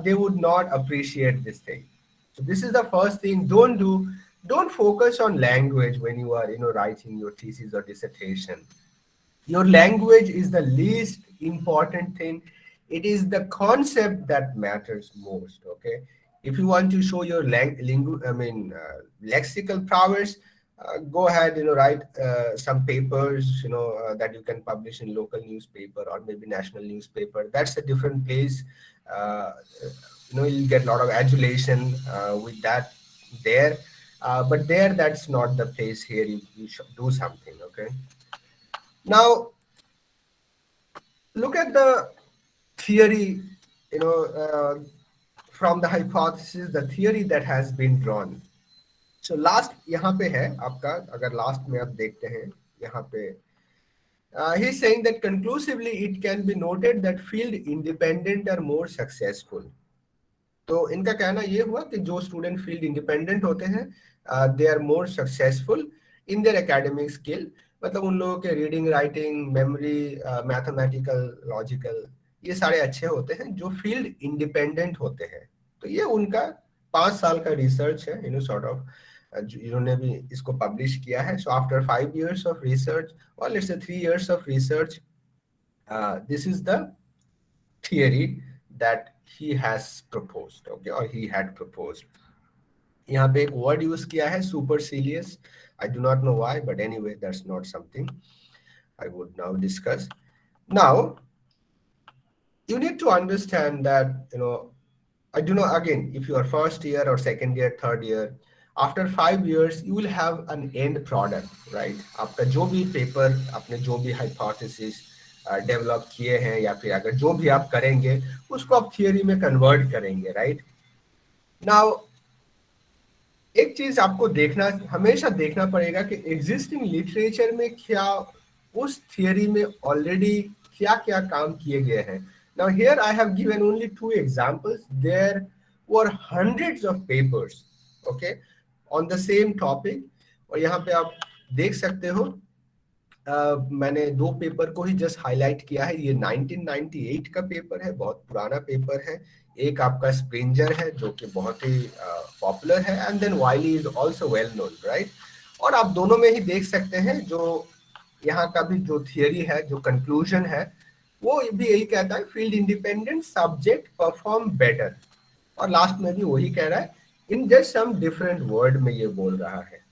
they would not appreciate this thing. So this is the first thing. Don't focus on language when you are writing your thesis or dissertation. Your language is the least important thing. It is the concept that matters most. Okay, if you want to show your lexical prowess, go ahead, write some papers, that you can publish in local newspaper or maybe national newspaper. That's a different place. You'll get a lot of adulation with that there, but there, that's not the place. Here you should do something. Okay. Now, look at the theory, from the hypothesis, the theory that has been drawn. So last यहाँ पे है आपका, अगर last में आप देखते हैं यहाँ पे, he's saying that conclusively it can be noted that field independent are more successful. तो इनका कहना ये हुआ कि जो student field independent होते हैं, they are more successful in their academic skill. मतलब उन लोगों के reading, writing, memory, mathematical, logical, ये सारे अच्छे होते हैं जो फील्ड इंडिपेंडेंट होते हैं। तो ये उनका 5 साल का रिसर्च है, सॉर्ट ऑफ इन्होंने भी इसको पब्लिश किया है। So after 5 years of research और let's say 3 years of research, this is the theory that he has proposed, okay, or he had proposed. यहाँ पे एक वर्ड यूज किया है supercilious. I do not know why, but anyway, that's not something I would now discuss. Now, you need to understand that, I do not, again, if you are first year or second year, third year, after 5 years, you will have an end product, right? आपका जो भी paper, आपने जो भी hypothesis develop किए हैं, या फिर अगर जो भी आप करेंगे उसको आप थियरी में कन्वर्ट करेंगे, राइट? नाउ एक चीज आपको हमेशा देखना पड़ेगा कि एग्जिस्टिंग लिटरेचर में क्या उस थियरी में ऑलरेडी क्या क्या काम किए गए हैं। Now here I have given only 2 examples, there were hundreds of papers, okay, on the same topic. और यहाँ पे आप देख सकते हो, मैंने 2 पेपर को ही जस्ट हाईलाइट किया है। ये 1998 का पेपर है, बहुत पुराना पेपर है। एक आपका स्प्रिंजर है जो कि बहुत ही पॉपुलर है, and then Wiley is also well known, right? और आप दोनों में ही देख सकते हैं जो यहाँ का भी जो थियरी है, जो कंक्लूजन है, वो भी यही कहता है, field independent subject perform better. और लास्ट में भी वही कह रहा है, in just some different word में ये बोल रहा है।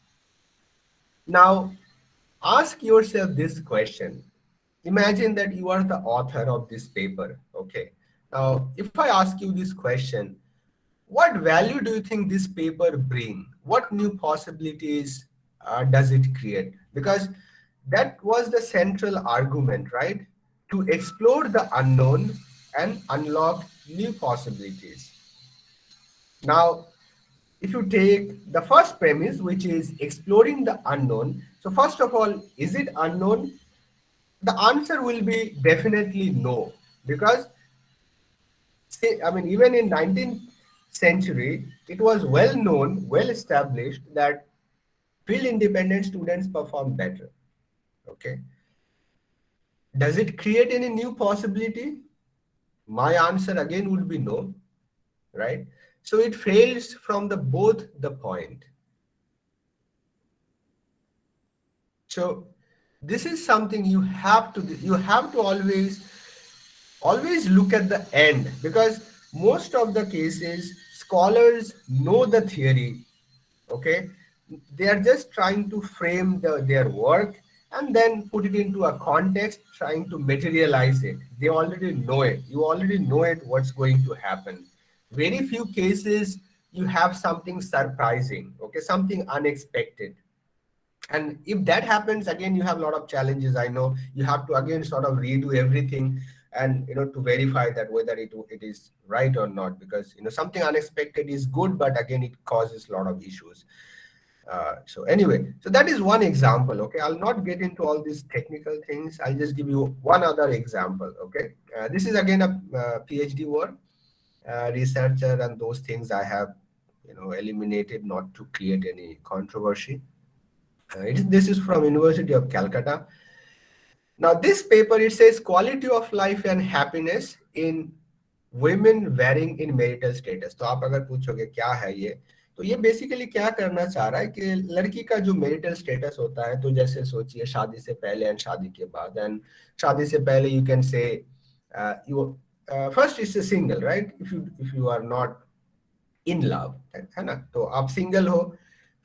नाउ ask yourself this question. Imagine that you are the author of this paper, okay? Now, if I ask you this question, what value do you think this paper bring? What new possibilities does it create? Because that was the central argument, right? To explore the unknown and unlock new possibilities. Now, if you take the first premise, which is exploring the unknown, so first of all, is it unknown? The answer will be definitely no, because even in 19th century, it was well known, well established that field independent students perform better, okay? Does it create any new possibility? My answer again would be no, right? So it fails from both the point. So this is something you have to always look at the end, because most of the cases scholars know the theory, okay? They are just trying to frame their work and then put it into a context, trying to materialize it. They already know it. You already know it, what's going to happen. Very few cases you have something surprising, okay, something unexpected. And if that happens, again, you have a lot of challenges. I know you have to again sort of redo everything, and to verify that whether it is right or not, because something unexpected is good, but again it causes a lot of issues. So anyway, so that is one example, okay? I'll not get into all these technical things. I'll just give you one other example, okay? This is again a PhD work. Researcher and those things I have eliminated, not to create any controversy. This is from University of Calcutta. Now this paper, it says quality of life and happiness in women varying in marital status. तो आप अगर पूछोगे क्या है ये, तो ये basically क्या करना चाह रहा है कि लड़की का जो मैरिटल स्टेटस होता है, तो जैसे सोचिए शादी से पहले एंड शादी के बाद। एंड शादी से पहले you can say first is single, right? If you are not in love, है ना, तो आप सिंगल हो।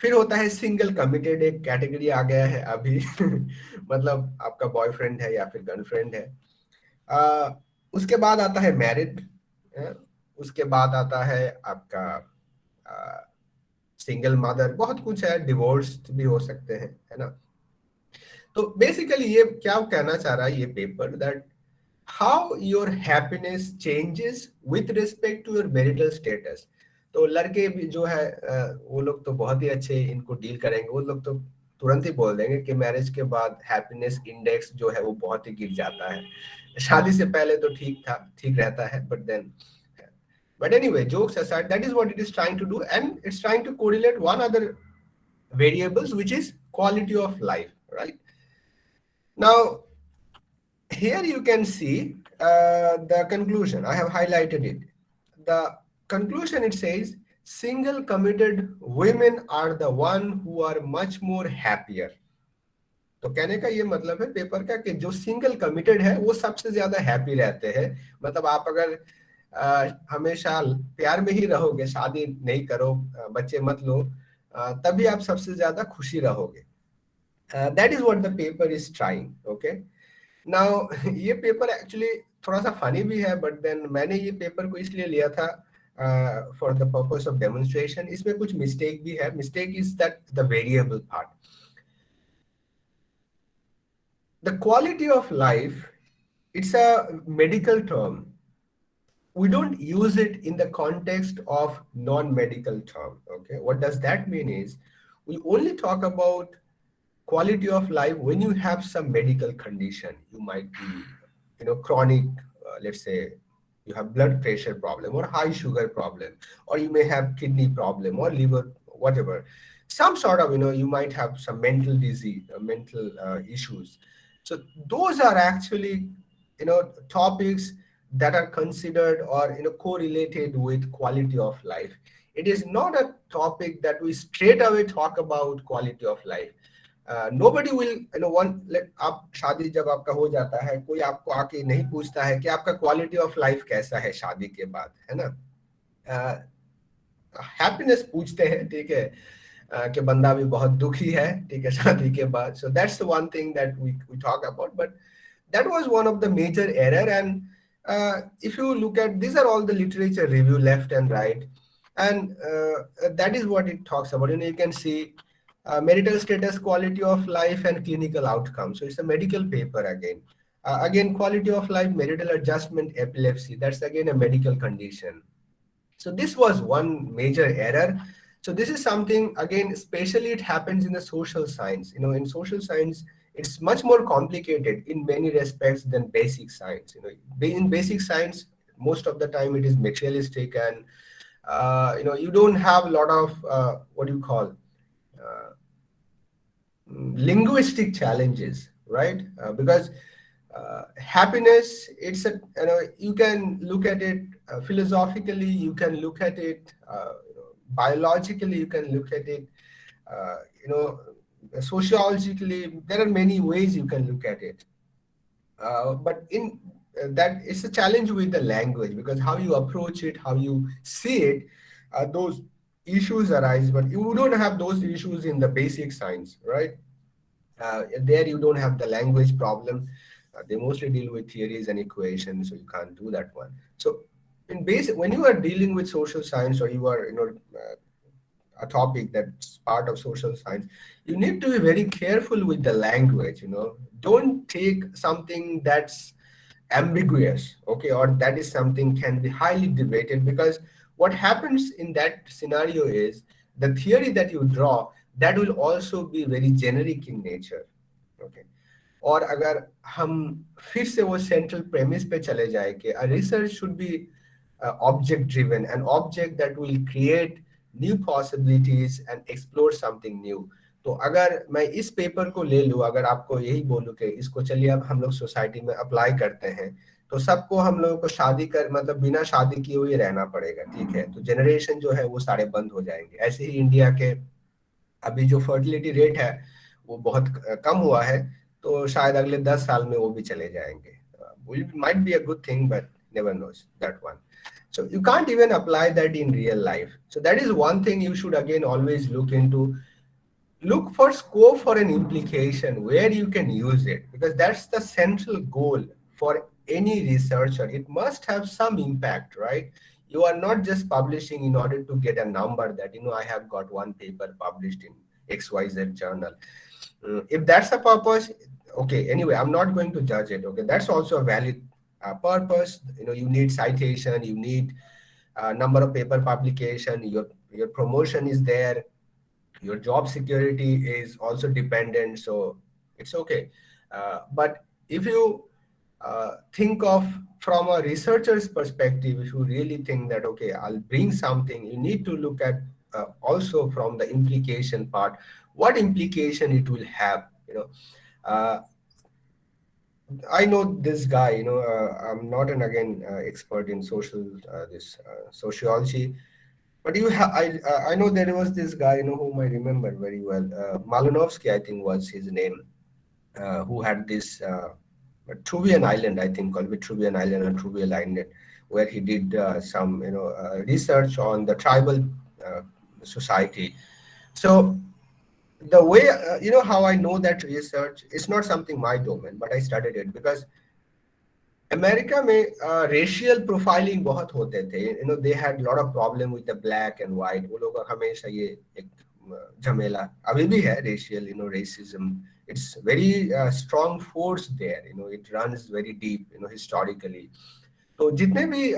फिर होता है सिंगल कमिटेड, एक कैटेगरी आ गया है अभी मतलब आपका बॉयफ्रेंड है या फिर गर्लफ्रेंड है। उसके बाद आता है मैरिड, उसके बाद आता है आपका सिंगल मदर, बहुत कुछ है, डिवोर्स्ड भी हो सकते हैं, है ना। तो बेसिकली ये क्या कहना चाह रहा है ये paper, that how your happiness changes with respect to your marital status. तो लड़के भी जो है वो लोग तो बहुत ही अच्छे इनको डील करेंगे, वो लोग तो तुरंत ही बोल देंगे कि मैरिज के बाद हैप्पीनेस इंडेक्स जो है वो बहुत ही गिर जाता है। शादी से पहले तो ठीक रहता है, but anyway, jokes aside, that is what it is trying to do, and it's trying to correlate one other variables, which is quality of life, right? Now here you can see the conclusion. I have highlighted it. The conclusion, it says, single committed women are the one who are much more happier. तो कहने का ये मतलब है paper का कि जो single committed है वो सबसे ज्यादा हैप्पी रहते हैं. मतलब आप अगर हमेशा प्यार में ही रहोगे, शादी नहीं करो, बच्चे मत लो, तभी आप सबसे ज्यादा खुशी रहोगे. That is what the paper is trying. Okay. Now ये पेपर एक्चुअली थोड़ा सा फनी भी है, बट देन मैंने ये पेपर को इसलिए लिया था for the purpose of demonstration. इसमें कुछ मिस्टेक भी है. Mistake is that the variable part. The quality of life, it's a medical term. We don't use it in the context of non-medical term. Okay, what does that mean is we only talk about quality of life when you have some medical condition. You might be, chronic, let's say you have blood pressure problem or high sugar problem, or you may have kidney problem or liver, whatever. Some sort of, you might have some mental disease, mental issues. So those are actually, topics that are considered or, correlated with quality of life. It is not a topic that we straight away talk about quality of life. Nobody will, आप शादी जब आपका हो जाता है, कोई आपको आके नहीं पूछता है कि आपका क्वालिटी ऑफ लाइफ कैसा है शादी के बाद, है ना. हैप्पीनेस पूछते हैं, ठीक है, कि बंदा भी बहुत दुखी है, ठीक है, शादी के बाद. So that's the one thing that we talk about, but that was one of the major error. And if you look at, these are all the literature review left and right, and that is what it talks about. You can see marital status, quality of life, and clinical outcome. So it's a medical paper again. Again, quality of life, marital adjustment, epilepsy, that's again a medical condition. So this was one major error. So this is something, again, especially it happens in the social science. In social science, it's much more complicated in many respects than basic science. In basic science, most of the time it is materialistic, and you don't have a lot of what do you call linguistic challenges, right? Because happiness, it's a, you can look at it philosophically, you can look at it biologically, you can look at it sociologically. There are many ways you can look at it, but in that, it's a challenge with the language, because how you approach it, how you see it, those issues arise. But you don't have those issues in the basic science, right? There you don't have the language problem. They mostly deal with theories and equations, so you can't do that one. So in basic, when you are dealing with social science, or you are a topic that's part of social science, you need to be very careful with the language. Don't take something that's ambiguous, okay, or that is something can be highly debated, because what happens in that scenario is the theory that you draw, that will also be very generic in nature. Okay. और अगर हम फिर से वो central premise पे चले जाए कि a research should be object driven, an object that will create new possibilities and explore something new. तो अगर मैं इस पेपर को ले लूँ, अगर आपको यही बोलूँ कि इसको चलिए अब हम लोग सोसाइटी में अप्लाई करते हैं, तो सबको हम लोगों को शादी कर, मतलब बिना शादी किए हुए रहना पड़ेगा, ठीक है, तो जनरेशन जो है वो सारे बंद हो जाएंगे. ऐसे ही इंडिया के अभी जो फर्टिलिटी रेट है वो बहुत कम हुआ है, तो शायद अगले 10 साल में वो भी चले जाएंगे. Might be a good thing, but never knows that one. So you can't even apply that in real life. So that is one thing you should again always look into. Look for scope for an implication where you can use it, because that's the central goal for any researcher. It must have some impact, right? You are not just publishing in order to get a number that, I have got one paper published in XYZ journal. If that's the purpose, okay, anyway, I'm not going to judge it. Okay, that's also a valid purpose. You need citation, you need number of paper publication, your promotion is there, your job security is also dependent, so it's okay. But if you think of from a researcher's perspective, if you really think that, okay, I'll bring something, you need to look at also from the implication part, what implication it will have. I know this guy, I'm not an again expert in sociology, but I know there was this guy, whom I remember very well. Malinowski, I think was his name, who had this Vitruvian Island, I think called Vitruvian Island or Vitruvian Island, where he did some, research on the tribal society. So the way, how I know that research, it's not something my domain, but I studied it because America में racial profiling बहुत होते थे, they had lot of problem with the black and white. वो लोग का हमेशा ये एक झमेला अभी भी है, racial racism. It's very strong force there, it runs very deep historically. तो जितने भी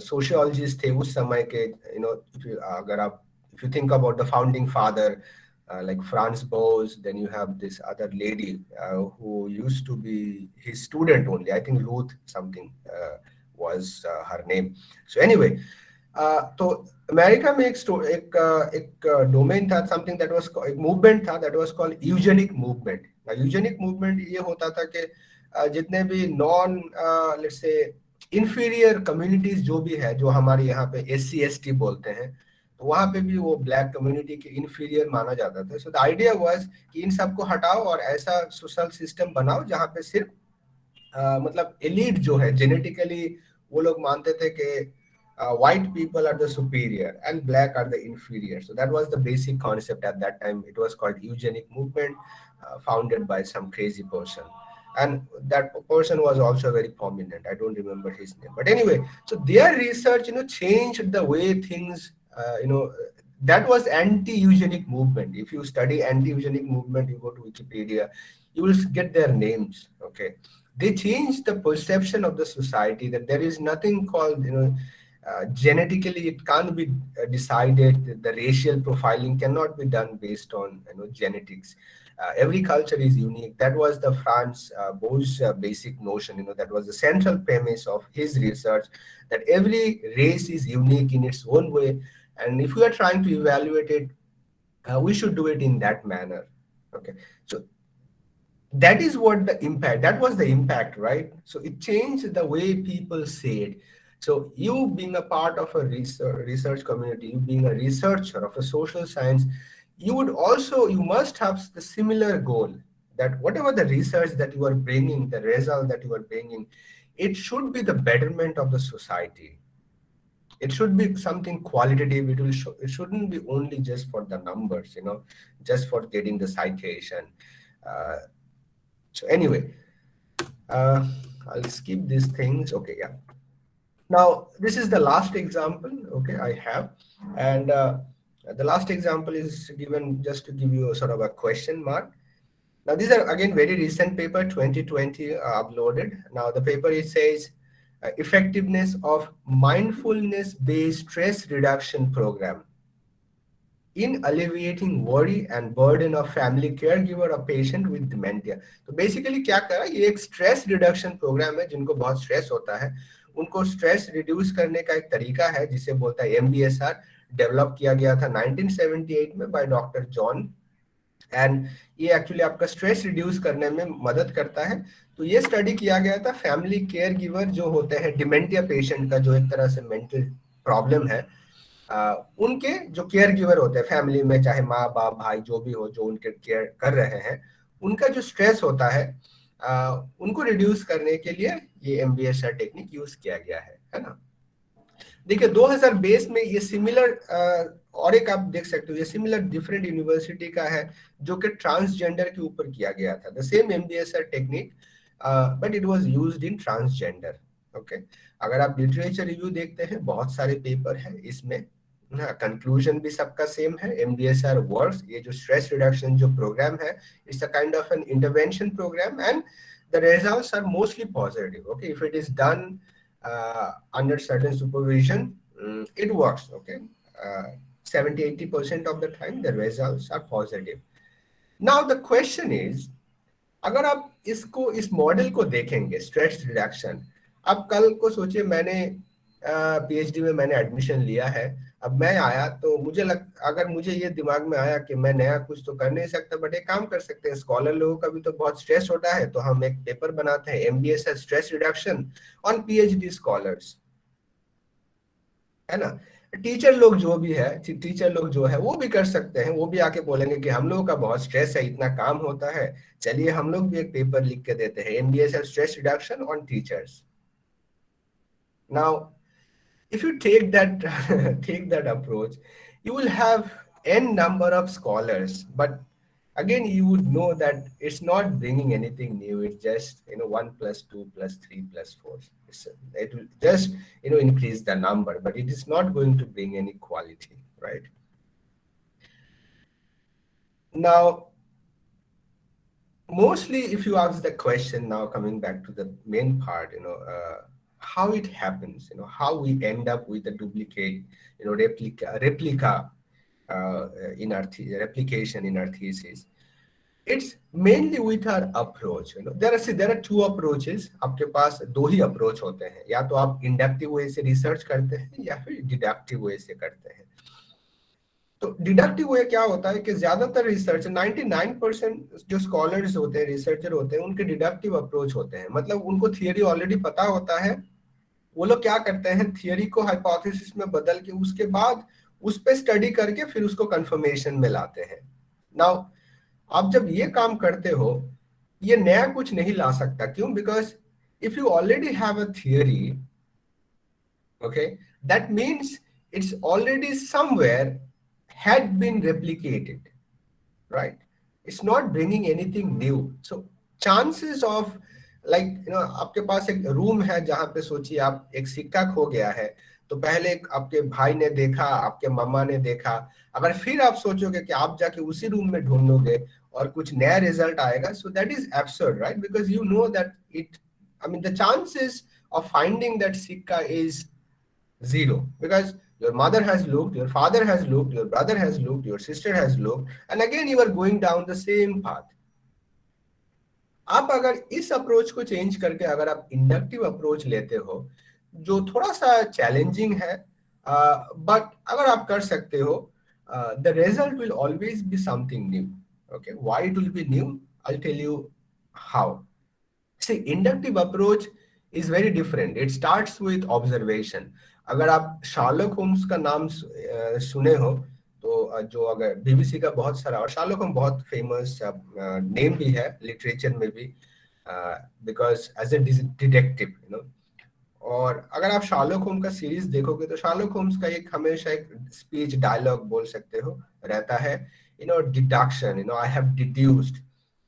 सोशियोलॉजिस्ट थे उस समय के, अगर आप if you think about the founding father, like Franz Boas, then you have this other lady who used to be his student only. I think Ruth something was her name. So anyway, तो America में एक domain था, something that was, एक movement था that was called eugenic movement. Eugenic movement ये होता था कि जितने भी non let's say inferior communities जो भी है, जो हमारे यहाँ पे SC/ST बोलते हैं, तो वहां पे भी वो ब्लैक कम्युनिटी के इंफीरियर माना जाता था. सो द आइडिया वाज कि इन सबको हटाओ और ऐसा सोशल सिस्टम बनाओ जहां पे सिर्फ मतलब एलीट जो है जेनेटिकली, वो लोग मानते थे कि white people are the superior and black are the inferior. So that was the basic concept at that time. It was called eugenic movement, founded by some crazy person. And that person was also very prominent. I don't remember his name. But anyway, so their research, changed the way things, that was anti-eugenic movement. If you study anti-eugenic movement, you go to Wikipedia, you will get their names, okay? They changed the perception of the society that there is nothing called, genetically it can't be decided. The racial profiling cannot be done based on genetics. Every culture is unique. That was the Franz Boas basic notion. That was the central premise of his research, that every race is unique in its own way, and if we are trying to evaluate it, we should do it in that manner. Okay, so that is what the impact. That was the impact, right? So it changed the way people say it. So you being a part of a research community, you being a researcher of a social science, you must have the similar goal, that whatever the research that you are bringing, the result that you are bringing, it should be the betterment of the society. It should be something qualitative. It shouldn't be only just for the numbers, just for getting the citation. So anyway, I'll skip these things. Okay, yeah. Now, this is the last example, okay, I have. And the last example is given just to give you a sort of a question mark. Now, these are again very recent paper, 2020 uploaded. Now, the paper, it says effectiveness of mindfulness-based stress reduction program in alleviating worry and burden of family caregiver or patient with dementia. तो basically क्या करा, ये एक stress reduction program है. जिनको बहुत stress होता है, उनको stress reduce करने का एक तरीका है जिसे बोलता है MBSR. डेवलप किया गया था 1978 में बाय डॉक्टर जॉन, एंड ये एक्चुअली आपका स्ट्रेस रिड्यूस करने में मदद करता है. तो ये स्टडी किया गया था फैमिली केयर गिवर जो होते हैं डिमेंटिया पेशेंट का, जो एक तरह से मेंटल प्रॉब्लम है, उनके जो केयर गिवर होते हैं फैमिली में, चाहे माँ बाप भाई जो भी हो, जो उनके केयर कर रहे हैं, उनका जो स्ट्रेस होता है उनको रिड्यूस करने के लिए ये MBSR टेक्निक यूज किया गया है ना. देखिए 2020 में ये सिमिलर और एक आप देख सकते हो, ये सिमिलर डिफरेंट यूनिवर्सिटी का है जो कि ट्रांसजेंडर के ऊपर किया गया था. The same MBSR technique but it was used in transgender. Okay, अगर आप लिटरेचर रिव्यू देखते हैं बहुत सारे पेपर है इसमें, कंक्लूजन भी सबका सेम है. MBSR works. ये जो स्ट्रेस रिडक्शन जो प्रोग्राम है, it's a kind of an intervention programme and the results are mostly positive. Okay, if it is done under certain supervision, it works. Okay, 70-80% of the time the results are positive. Now the question is, अगर आप इसको इस model को देखेंगे stress reduction, अब कल को सोचिए मैंने PhD में मैंने एडमिशन लिया है, अब मैं आया तो अगर मुझे ये दिमाग में आया कि मैं नया कुछ तो कर नहीं सकता, बट एक काम कर सकते हैं, स्कॉलर लोगों का भी तो बहुत स्ट्रेस होता है, तो हम एक पेपर बनाते हैं, MDS stress reduction on PhD scholars, है ना। टीचर लोग जो है वो भी कर सकते हैं, वो भी आके बोलेंगे कि हम लोगों का बहुत स्ट्रेस है, इतना काम होता है, चलिए हम लोग भी एक पेपर लिख के देते हैं, MDS stress reduction on teachers. Now if you take that take that approach, you will have n number of scholars, but again you would know that it's not bringing anything new. It's just 1 plus 2 plus 3 plus 4. It will just increase the number, but it is not going to bring any quality, right? Now mostly if you ask the question, now coming back to the main part, how it happens, how we end up with a duplicate, replica in our replication in our thesis. It's mainly with our approach. There are two approaches. आपके पास दो ही approach होते हैं, या तो आप inductive way से research करते हैं या फिर deductive way से करते हैं। तो डिडक्टिव वे क्या होता है कि ज्यादातर रिसर्च 99% जो स्कॉलर्स होते हैं, रिसर्चर होते हैं, उनके डिडक्टिव अप्रोच होते हैं, मतलब उनको थियरी ऑलरेडी पता होता है। वो लोग क्या करते हैं, थियरी को हाइपोथेसिस में बदल के उसके बाद उस पे स्टडी करके फिर उसको कंफर्मेशन में लाते हैं। नाउ आप जब ये काम करते हो, ये नया कुछ नहीं ला सकता। क्यों? Because if you already have a theory, okay, that means it's already somewhere had been replicated, right? It's not bringing anything new. So chances of आपके पास एक रूम है जहां पे सोचिए आप एक सिक्का खो गया है, तो पहले आपके भाई ने देखा, आपके मम्मा ने देखा, अगर फिर आप सोचोगे कि आप जाके उसी रूम में ढूंढोगे और कुछ नया रिजल्ट आएगा, so that is absurd, right? Because you know that the chances of finding that sikka is zero, because your mother has looked, your father has looked, your brother has looked, your sister has looked, and again you are going down the same path. आप अगर इस approach को change करके अगर आप inductive approach लेते हो, जो थोड़ा सा चैलेंजिंग है, बट अगर आप कर सकते हो, the result will always be something new. Okay, why it will be new? I'll tell you how. See, inductive approach is very different. It starts with observation. अगर आप शार्लक होम्स का नाम सुने हो, तो जो अगर BBC का बहुत सारा, और शार्लक होम्स बहुत फेमस नेम भी है लिटरेचर में भी, बिकॉज एज ए डिटेक्टिव, और अगर आप शार्लक होम्स का सीरीज देखोगे तो शार्लक होम्स का एक हमेशा एक स्पीच डायलॉग बोल सकते हो रहता है, deduction, I have deduced.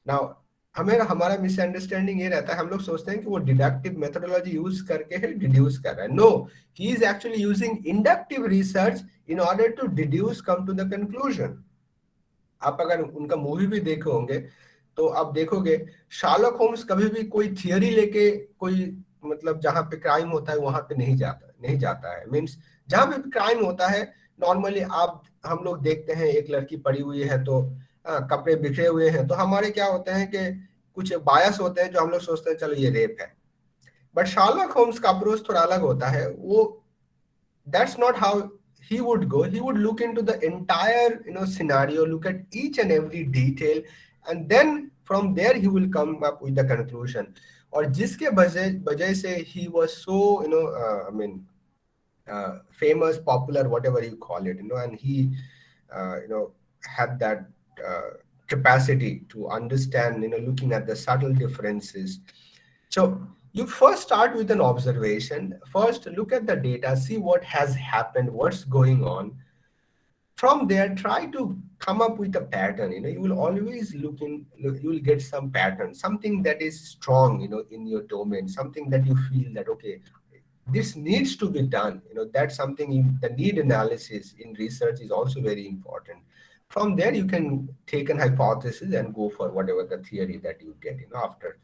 Now हमारा मिसअंडरस्टैंडिंग ये रहता है, हम लोग सोचते हैं कि वो डिडक्टिव मेथोडोलॉजी यूज करके ही डिड्यूस कर रहा है। No, he is actually using inductive research in order to deduce, come to the conclusion. आप अगर उनका मूवी भी देखे होंगे तो आप देखोगे शार्लक होम्स कभी भी कोई थियरी लेके कोई जहां पे क्राइम होता है वहां पे नहीं जाता है। मीन्स जहां पे क्राइम होता है, नॉर्मली हम लोग देखते हैं एक लड़की पड़ी हुई है तो कपड़े बिखरे हुए हैं, तो हमारे क्या होते हैं कि कुछ बायस होते हैं जो हम लोग सोचते हैं चलो ये रेप है। बट शार्लक होम्स का अप्रोच थोड़ा अलग होता है। वो that's not how he would go. He would look into the entire scenario, look at each and every detail, and then from there he will come up with the conclusion. और जिसके वजह से he was so famous, popular, whatever you call it, and he had that capacity to understand, looking at the subtle differences. So you first start with an observation. First, look at the data, see what has happened, what's going on. From there, try to come up with a pattern. You will always you will get some pattern, something that is strong, in your domain, something that you feel that, okay, this needs to be done. That's something the need analysis in research is also very important. From there, you can take an hypothesis and go for whatever the theory that you get, after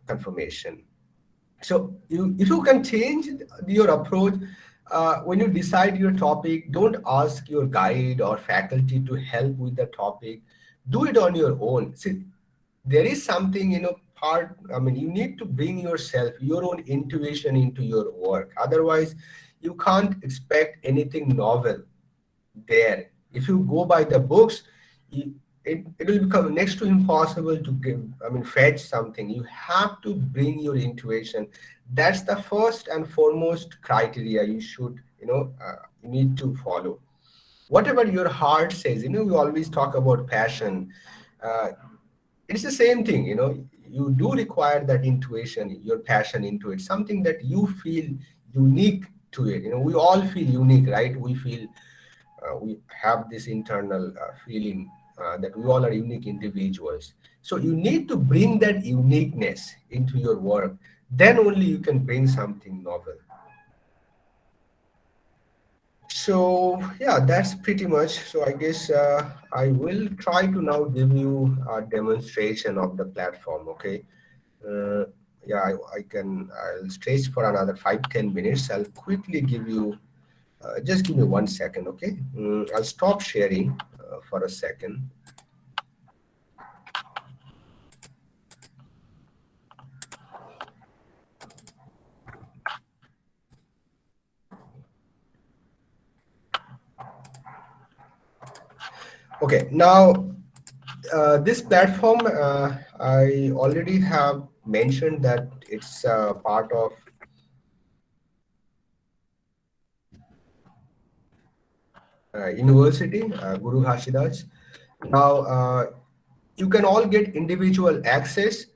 confirmation. So if you can change your approach, when you decide your topic, don't ask your guide or faculty to help with the topic. Do it on your own. See, there is something, you need to bring yourself, your own intuition into your work. Otherwise, you can't expect anything novel there. If you go by the books, it will become next to impossible to fetch something. You have to bring your intuition. That's the first and foremost criteria you should, you need to follow. Whatever your heart says, we always talk about passion. It's the same thing, you do require that intuition, your passion into it, something that you feel unique to it. We all feel unique, right? We feel we have this internal feeling that we all are unique individuals. So you need to bring that uniqueness into your work. Then only you can bring something novel. So yeah, that's pretty much. So I guess I will try to now give you a demonstration of the platform. Okay. Yeah, I'll stretch for another 5-10 minutes. I'll quickly give you, just give me 1 second. Okay. I'll stop sharing for a second. Okay, now this platform, I already have mentioned that it's part of university, Guru Ghazidas. Now, you can all get individual access.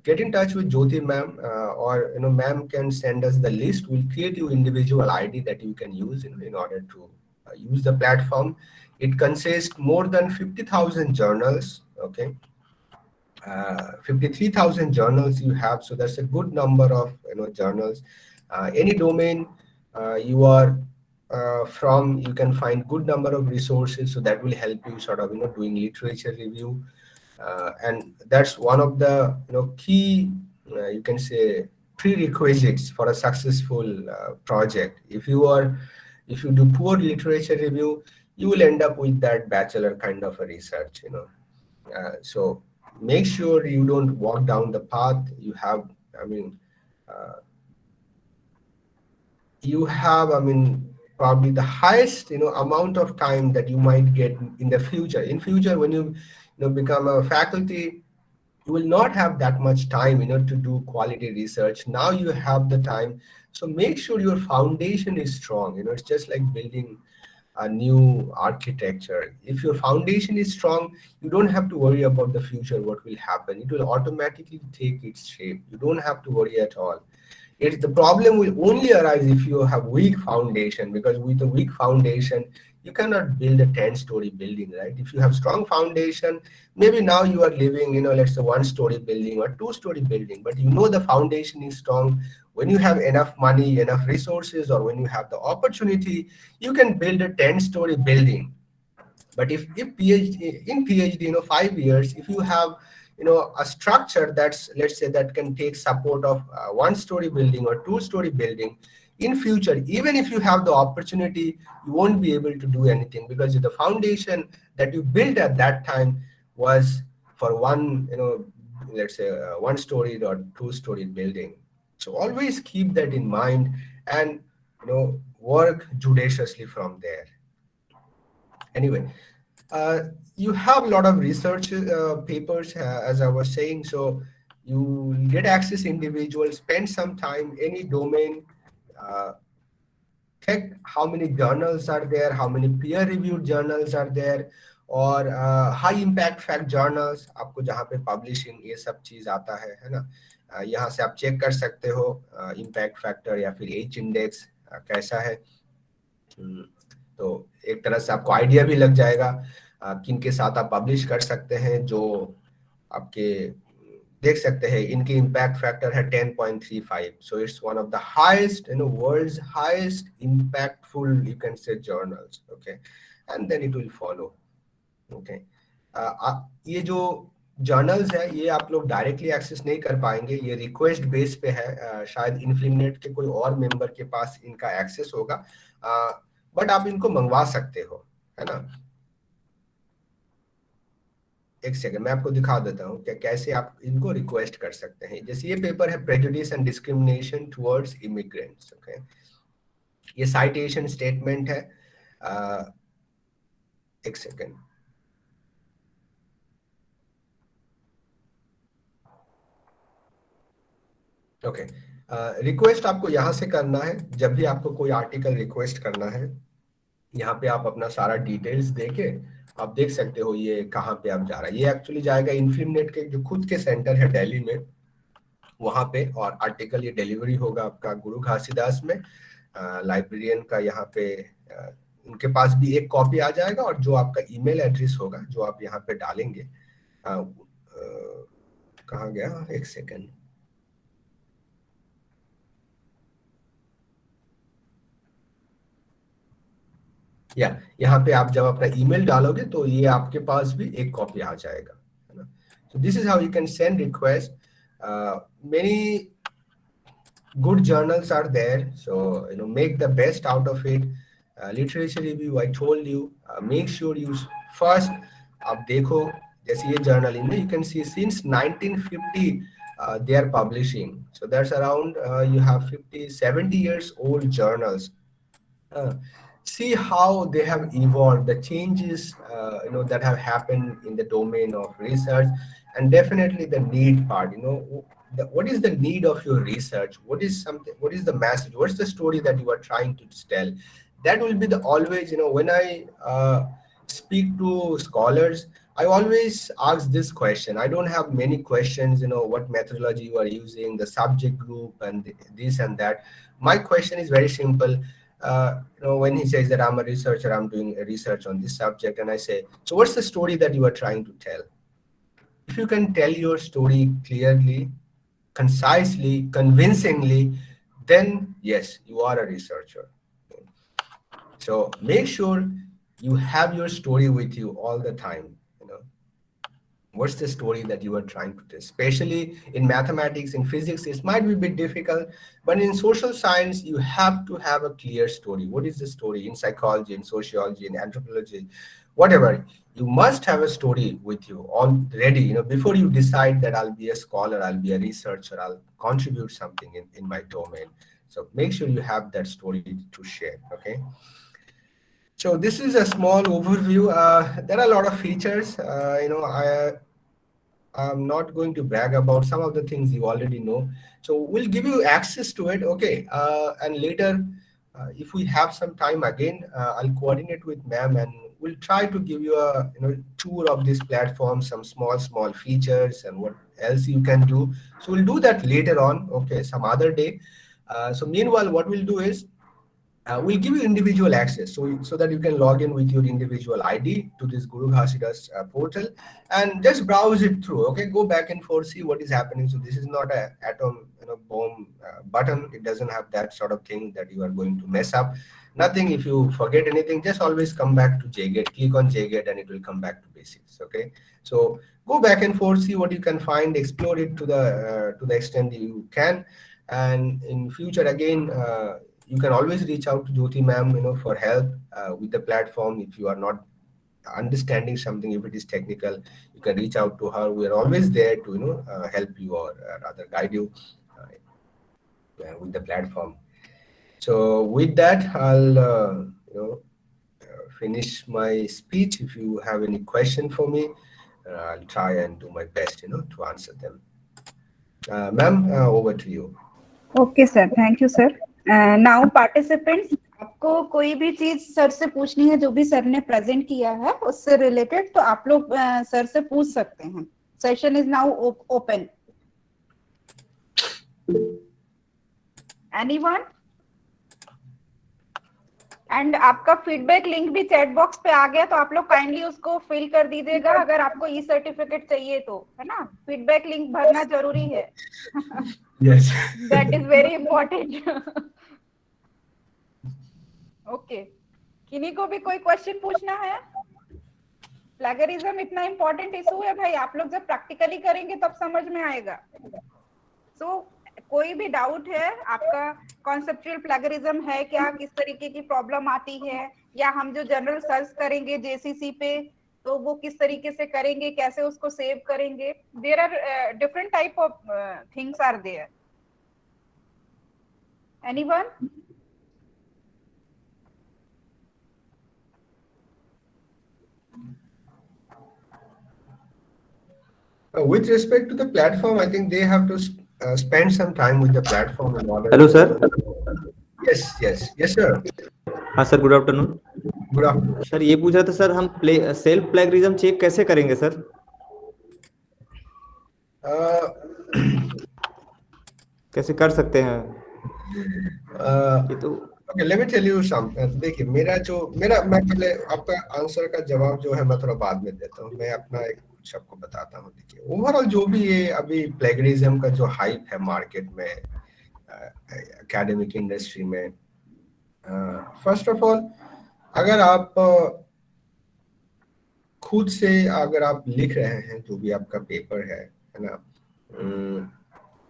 Get in touch with Jyoti ma'am, or ma'am can send us the list. We'll create you individual ID that you can use in order to use the platform. It consists more than 50,000 journals. Okay, 53,000 journals you have, so that's a good number of journals. Any domain you are from, you can find good number of resources, so that will help you sort of doing literature review. And that's one of the key, you can say, prerequisites for a successful project. If you do poor literature review, you will end up with that bachelor kind of a research. So make sure you don't walk down the path. You have, probably the highest amount of time that you might get in the future. In future, when you become a faculty, you will not have that much time to do quality research. Now you have the time, so make sure your foundation is strong. It's just like building a new architecture. If your foundation is strong, you don't have to worry about the future, what will happen. It will automatically take its shape. You don't have to worry at all. The problem will only arise if you have weak foundation, because with a weak foundation, you cannot build a 10-story building, right? If you have strong foundation, maybe now you are living, let's say 1-story building or 2-story building, but the foundation is strong. When you have enough money, enough resources, or when you have the opportunity, you can build a 10-story building. But if PhD, in PhD, 5 years, if you have a structure that's, let's say, that can take support of 1-story building or 2-story building, in future, even if you have the opportunity, you won't be able to do anything, because the foundation that you built at that time was for one, let's say 1-story or 2-story building. So always keep that in mind and work judiciously from there. Anyway, you have a lot of research papers, as I was saying, so you get access individuals, spend some time, any domain, check how many journals are there, how many peer-reviewed journals are there, और high impact fact journals, आपको जहाँ पे publishing ये सब चीज आता है ना, यहाँ से आप चेक कर सकते हो impact factor या फिर H index कैसा है. तो एक तरह से आपको आइडिया भी लग जाएगा किन के साथ आप पब्लिश कर सकते हैं, जो आपके देख सकते हैं इनकी impact factor है 10.35. So it's one of the highest, world's highest impactful, you can say, journals. Okay, and then it will follow. Okay, ये जो जर्नल्स है ये आप लोग डायरेक्टली एक्सेस नहीं कर पाएंगे, ये रिक्वेस्ट बेस पे है. शायद इन्फ्लिनेट के कोई और मेंबर के पास इनका एक्सेस होगा, बट आप इनको मंगवा सकते हो, है ना. एक सेकंड मैं आपको दिखा देता हूँ कि कैसे आप इनको रिक्वेस्ट कर सकते हैं. जैसे ये पेपर है prejudice and discrimination towards immigrants. Okay, ये साइटेशन स्टेटमेंट है। एक सेकेंड। ओके, रिक्वेस्ट आपको यहाँ से करना है। जब भी आपको कोई आर्टिकल रिक्वेस्ट करना है, यहाँ पे आप अपना सारा डिटेल्स देके आप देख सकते हो ये कहाँ पे आप जा रहा है। ये एक्चुअली जाएगा इन्फिलनेट के जो खुद के सेंटर है दिल्ली में, वहां पे, और आर्टिकल ये डिलीवरी होगा आपका गुरु घासीदास में। लाइब्रेरियन का यहाँ पे उनके पास भी एक कॉपी आ जाएगा, और जो आपका ईमेल एड्रेस होगा जो आप यहाँ पे डालेंगे, कहाँ गया, एक सेकेंड, या यहाँ पे आप जब अपना ईमेल डालोगे तो ये आपके पास भी एक कॉपी आ जाएगा, है ना। So this is how you can send request. Many good journals are there, so make the best out of it. Literature review, I told you, make sure you first आप देखो, जैसे ये journal in you can see since 1950 they are publishing, so that's around you have 50-70 years old journals. See how they have evolved, the changes that have happened in the domain of research, and definitely the need part. What is the need of your research? What is the message? What's the story that you are trying to tell? That will be the always. When I speak to scholars, I always ask this question. I don't have many questions. What methodology you are using, the subject group, and this and that. My question is very simple. When he says that I'm a researcher, I'm doing a research on this subject, and I say, so what's the story that you are trying to tell? If you can tell your story clearly, concisely, convincingly, then yes, you are a researcher. So make sure you have your story with you all the time. What's the story that you are trying to tell? Especially in mathematics, in physics, it might be a bit difficult, but in social science, you have to have a clear story. What is the story? In psychology, in sociology, in anthropology, whatever, you must have a story with you already, before you decide that I'll be a scholar, I'll be a researcher, I'll contribute something in my domain. So make sure you have that story to share, okay? So this is a small overview. There are a lot of features. I'm not going to brag about some of the things you already know. So we'll give you access to it, okay? And later, if we have some time again, I'll coordinate with ma'am, and we'll try to give you a tour of this platform, some small features and what else you can do. So we'll do that later on, okay, some other day. So meanwhile, what we'll do is, we'll give you individual access so that you can log in with your individual ID to this Guru Ghasidas portal and just browse it through. Okay, go back and forth, see what is happening. So this is not a atom bomb button. It doesn't have that sort of thing that you are going to mess up. Nothing. If you forget anything, just always come back to JGate. Click on JGate and it will come back to basics. Okay, so go back and forth, see what you can find, explore it to the extent you can, and in future again. You can always reach out to Jyoti ma'am, for help with the platform. If you are not understanding something, if it is technical, you can reach out to her. We are always there to, help you or rather guide you with the platform. So with that, I'll, finish my speech. If you have any question for me, I'll try and do my best, to answer them. Ma'am, over to you. Okay, sir. Thank you, sir. Now participants, आपको कोई भी चीज sir से पूछनी है जो भी sir ने प्रेजेंट किया है उससे रिलेटेड, तो आप लोग सर से पूछ सकते हैं. Session is now open. Anyone? And आपका फीडबैक लिंक भी चैट बॉक्स पे आ गया, तो आप लोग काइंडली उसको फिल कर दीजिएगा अगर आपको ई सर्टिफिकेट चाहिए तो, है ना. फीडबैक लिंक भरना जरूरी है. Yes. That is very important. Okay, किन्हीं को भी कोई क्वेश्चन पूछना है? प्लेगरिज्म इतना इंपॉर्टेंट इशू है भाई, आप लोग जब प्रैक्टिकली करेंगे तब समझ में आएगा. सो कोई भी डाउट है आपका, कॉन्सेप्चुअल प्लेगरिज्म है क्या, किस तरीके की प्रॉब्लम आती है, या हम जो जनरल सर्च करेंगे जेसीसी पे तो वो किस तरीके से करेंगे, कैसे उसको सेव करेंगे. There are different type of things are there. Anyone? With respect to the platform, I think they have to spend some time with the platform in order hello to. Sir. Yes, sir. हाँ sir, good afternoon. Good afternoon, sir. Sir ये पूछा था sir, हम self plagiarism check कैसे करेंगे sir? Uh, कैसे कर सकते हैं ये तो? Okay, let me tell you something. देखिए मैं पहले आपका आंसर का जवाब जो है मैं थोड़ा बाद में देता हूँ. मैं अपना एक कुछ आपको बताता हूँ. देखिए ओवरऑल जो भी ये अभी प्लेगरिज्म का जो हाइप है मार्केट में, एकेडमिक इंडस्ट्री में, फर्स्ट ऑफ ऑल अगर आप खुद से अगर आप लिख रहे हैं जो भी आपका पेपर है ना,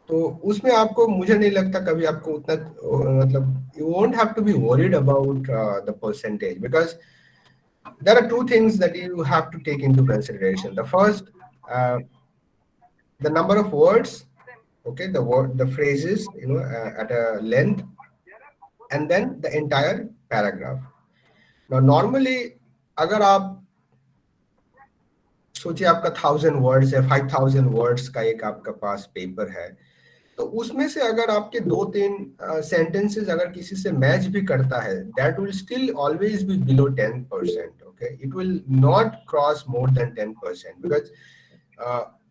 तो उसमें आपको मुझे नहीं लगता कभी आपको उतना मतलब you won't have to be worried about the percentage, because there are two things that you have to take into consideration. The first, the number of words, okay, the phrases, at a length, and then the entire paragraph. Now normally अगर आप सोचिए आपका 1000 words है, 5000 words का एक आपका पास paper है, तो उसमें से अगर आपके 2-3 सेंटेंसेस अगर किसी से मैच भी करता है, that will still always be below 10%. Okay, it will not cross more than 10%, because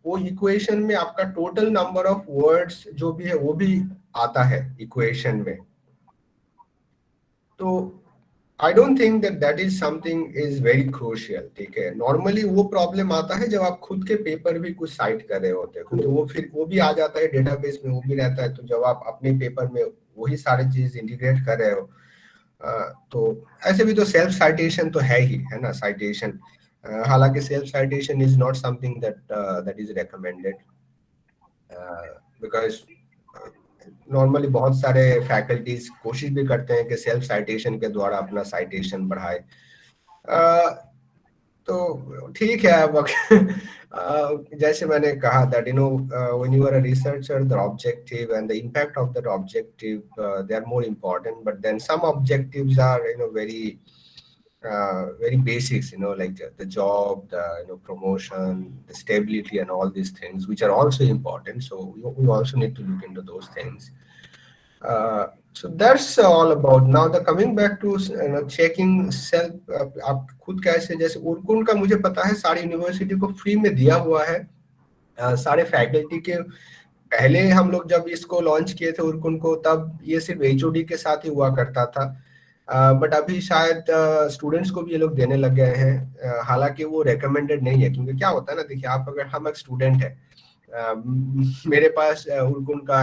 वो इक्वेशन में आपका टोटल नंबर ऑफ वर्ड्स जो भी है वो भी आता है इक्वेशन में. तो I don't think that is something is very crucial. ठीक है, नॉर्मली वो प्रॉब्लम आता है जब आप खुद के पेपर भी कुछ साइट कर रहे होते हैं, तो वो फिर वो भी आ जाता है डेटाबेस में, वो भी रहता है. तो जब आप अपने पेपर में वही सारी चीज इंटीग्रेट कर रहे हो, तो ऐसे भी तो सेल्फ साइटेशन तो है ही, है ना, साइटेशन. हालांकि self citation is not something that is recommended, because normally बहुत सारे फैकल्टीज कोशिश भी करते हैं कि सेल्फ साइटेशन के द्वारा अपना साइटेशन बढ़ाए. तो ठीक है. अब जैसे मैंने कहा that when you are a researcher, the objective and the impact of that objective they are more important, but then some objectives are very basics, like the job, the promotion, the stability, and all these things, which are also important. So we also need to look into those things. So that's all about. Now the coming back to checking self, आप खुद कैसे, जैसे उर्कुन का मुझे पता है सारी university को फ्री में दिया हुआ है. सारे फैकल्टी के पहले हम लोग जब इसको लॉन्च किए थे उर्कुन को, तब ये सिर्फ HOD के साथ ही हुआ करता था. बट अभी शायद स्टूडेंट्स को भी ये लोग देने लग गए हैं. हालांकि वो रेकमेंडेड नहीं है, क्योंकि क्या होता है ना, देखिए आप अगर हम एक स्टूडेंट है, मेरे पास उर्कुन का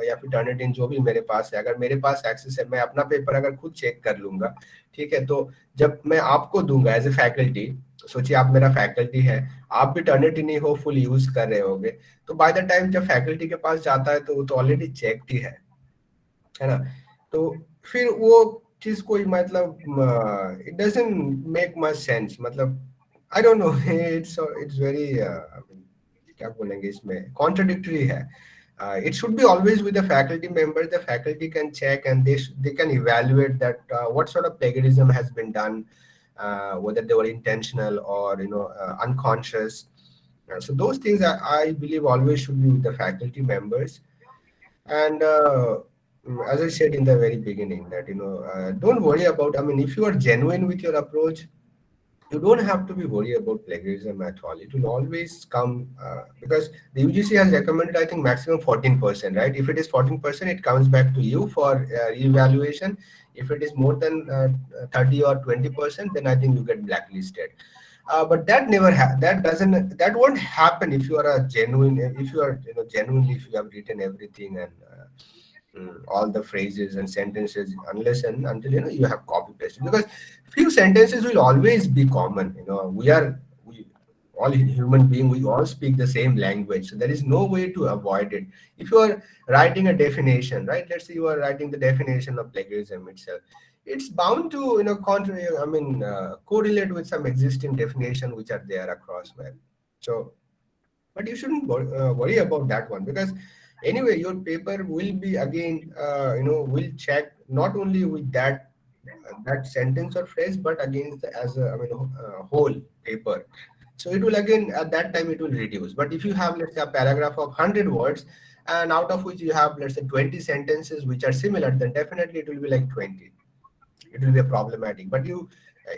या फिर टर्निटिन जो भी मेरे पास है, अगर मेरे पास एक्सेस है, मैं अपना पेपर अगर खुद चेक कर लूंगा, ठीक है, तो जब मैं आपको दूंगा एज ए फैकल्टी, सोचिए आप मेरा फैकल्टी है, आप भी टर्निटिन ही होपफुल यूज कर रहे होगे, तो बाय द टाइम जब फैकल्टी के पास जाता है तो वो तो ऑलरेडी चेक्ड ही है ना. तो फिर वो चीज कोई मतलब it doesn't make much sense. मतलब I don't know, it's very क्या बोलेंगे इसमें, कॉन्ट्रडिक्टरी है. It should be always with the faculty members. The faculty can check and they can evaluate that what sort of plagiarism has been done, whether they were intentional or unconscious. So those things I believe always should be with the faculty members. And as I said in the very beginning, that don't worry about. I mean, if you are genuine with your approach, you don't have to be worried about plagiarism at all. It will always come because the UGC has recommended, I think, maximum 14%, right? If it is 14%, it comes back to you for evaluation. If it is more than 30 or 20%, then I think you get blacklisted. But that never that won't happen if you are a genuine, if you are genuinely, if you have written everything and all the phrases and sentences, unless and until you have copy pasted, because few sentences will always be common. We all human beings, we all speak the same language, so there is no way to avoid it. If you are writing a definition, right, let's say you are writing the definition of plagiarism itself, it's bound to correlate with some existing definition which are there across web. So but you shouldn't worry about that one, because anyway your paper will be again will check not only with that sentence or phrase, but against as a whole paper. So it will again, at that time, it will reduce. But if you have, let's say, a paragraph of 100 words, and out of which you have, let's say, 20 sentences which are similar, then definitely it will be like 20. It will be problematic. But you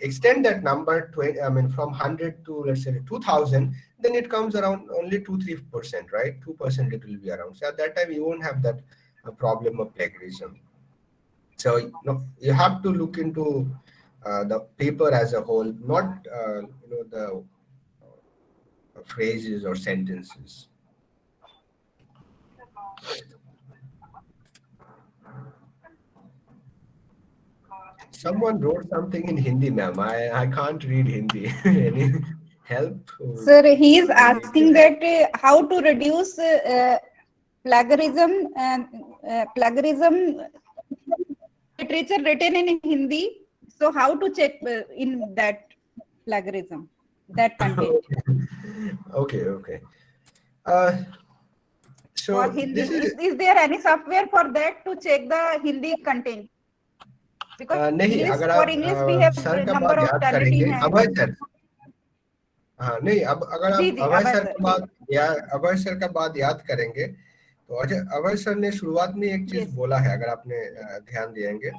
extend that number, 20, I mean, from 100 to, let's say, 2000, then it comes around only 2-3%, right? 2% it will be around. So at that time, you won't have that problem of plagiarism. So you have to look into the paper as a whole, not the phrases or sentences. Someone wrote something in Hindi, ma'am. I can't read Hindi. Any help? Sir, he is asking that how to reduce plagiarism literature written in Hindi. So how to check in that plagiarism, that content? Okay. So For Hindi, this is there any software for that to check the Hindi content? Because नहीं, English, अगर for English we have sir का number बात of याद standard करेंगे, in hand. Abhay sir, हाँ नहीं, अब अगर जी, आप जी, अभय अभय सर सर, का बात या अभय सर का बात याद करेंगे, तो अभय सर ने शुरुआत में एक चीज Yes. बोला है, अगर आपने ध्यान दिएंगे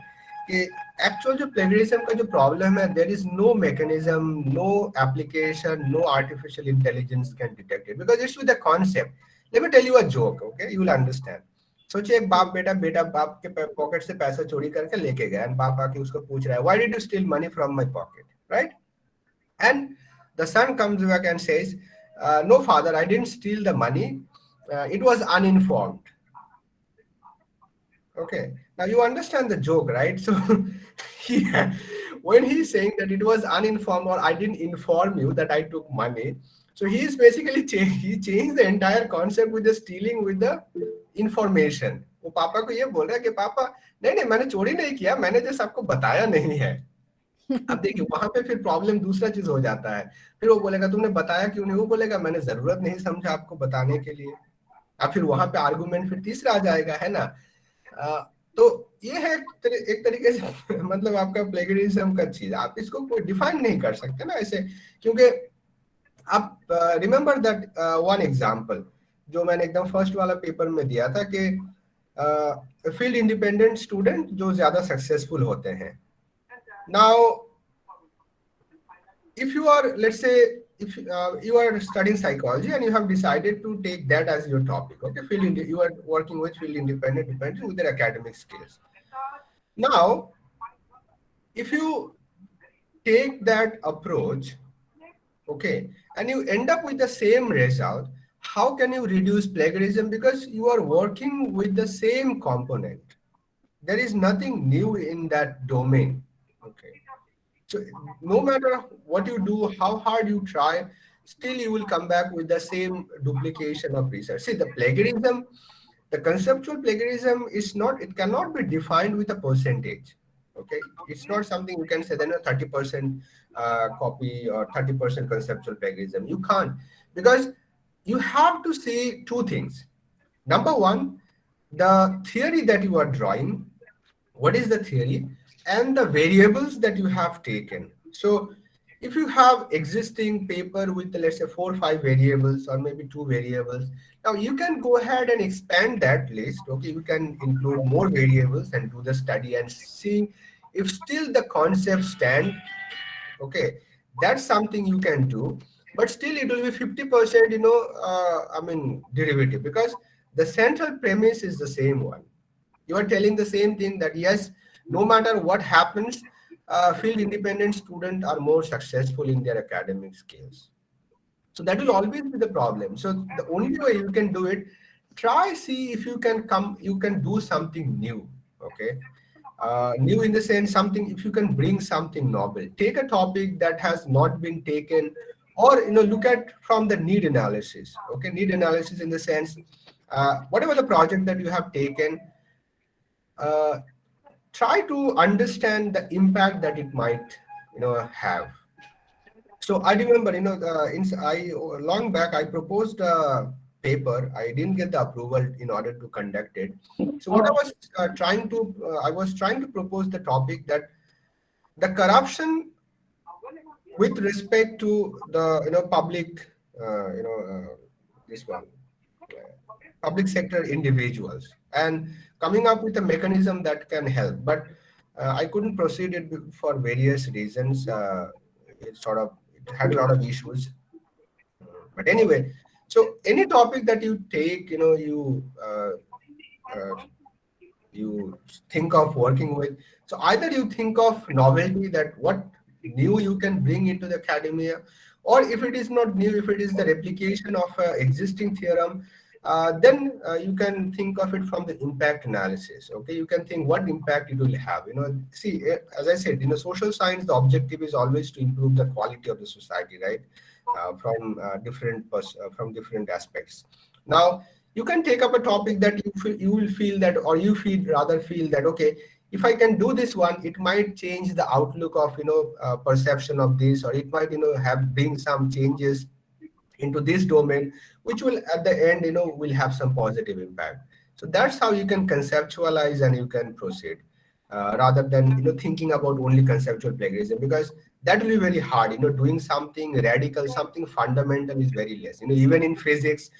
कि एक्चुअल जो प्लेगरिज्म का जो प्रॉब्लम है, there is no mechanism, no application, no artificial intelligence can detect it, because it's with the concept. Let me tell you a joke, okay, you will understand. सोचिए एक बेटा बाप के पॉकेट से पैसा चोरी करके लेके गया, एंड बाप आके उसको पूछ रहा है, why did you steel money from my pocket, right? And the son comes back and says, no father, I didn't steal the money, it was uninformed. Okay, now you understand the joke, right? So when he's saying that it was uninformed, or I didn't inform you that I took money, so he is basically he changed the entire concept with the stealing with the information. वो पापा को ये बोल रहा है कि पापा नहीं मैंने चोरी नहीं किया, मैंने जस्ट आपको बताया नहीं है. अब देखिए वहां पे फिर प्रॉब्लम दूसरा चीज हो जाता है. फिर वो बोलेगा तुमने बताया क्यों नहीं, वो बोलेगा मैंने जरूरत नहीं समझा आपको बताने के लिए. अब फिर वहां पे आर्गुमेंट फिर तीसरा आ जाएगा, है ना? तो ये है एक तरीके से मतलब आपका प्लेगरिज्म का चीज, आप इसको कोई डिफाइन नहीं कर सकते ना ऐसे, क्योंकि आप रिमेम्बर दैट वन एग्जांपल जो मैंने एकदम फर्स्ट वाला पेपर में दिया था कि फील्ड इंडिपेंडेंट स्टूडेंट जो ज्यादा सक्सेसफुल होते हैं. Now, if you are, let's say, if you are studying psychology and you have decided to take that as your topic, okay, you are working with field independent with their academic skills. Now, if you take that approach, okay, and you end up with the same result, how can you reduce plagiarism? Because you are working with the same component. There is nothing new in that domain. Okay, so no matter what you do, how hard you try, still you will come back with the same duplication of research. See, the plagiarism, the conceptual plagiarism is not, it cannot be defined with a percentage. Okay, it's not something you can say then a 30% copy or 30% conceptual plagiarism. You can't, because you have to see two things. Number one, the theory that you are drawing, what is the theory, and the variables that you have taken. So if you have existing paper with, let's say, 4 or 5 variables or maybe 2 variables, now you can go ahead and expand that list. Okay, you can include more variables and do the study and see if still the concepts stand. Okay, that's something you can do, but still it will be 50%, derivative, because the central premise is the same one. You are telling the same thing, that yes, no matter what happens, field independent students are more successful in their academic skills. So that will always be the problem. So the only way you can do it, see if you can do something new. Okay, new in the sense something, if you can bring something novel, take a topic that has not been taken, or look at from the need analysis. Okay, need analysis in the sense, whatever the project that you have taken, try to understand the impact that it might have. So I remember long back I proposed a paper. I didn't get the approval in order to conduct it. So what I was trying to propose the topic that the corruption with respect to the public, this one, public sector individuals, and coming up with a mechanism that can help. But I couldn't proceed it for various reasons. It had a lot of issues. But anyway, so any topic that you take, you think of working with. So either you think of novelty, that what new you can bring into the academia, or if it is not new, if it is the replication of an existing theorem, then you can think of it from the impact analysis. Okay, you can think what impact it will have. See, as I said, social science, the objective is always to improve the quality of the society, right? From different aspects. Now, you can take up a topic that you will feel that, or you rather feel that, okay, if I can do this one, it might change the outlook of perception of this, or it might bring some changes into this domain, which will at the end will have some positive impact. So that's how you can conceptualize and you can proceed, rather than thinking about only conceptual plagiarism, because that will be very hard. Doing something radical, something fundamental is very less. Even in physics,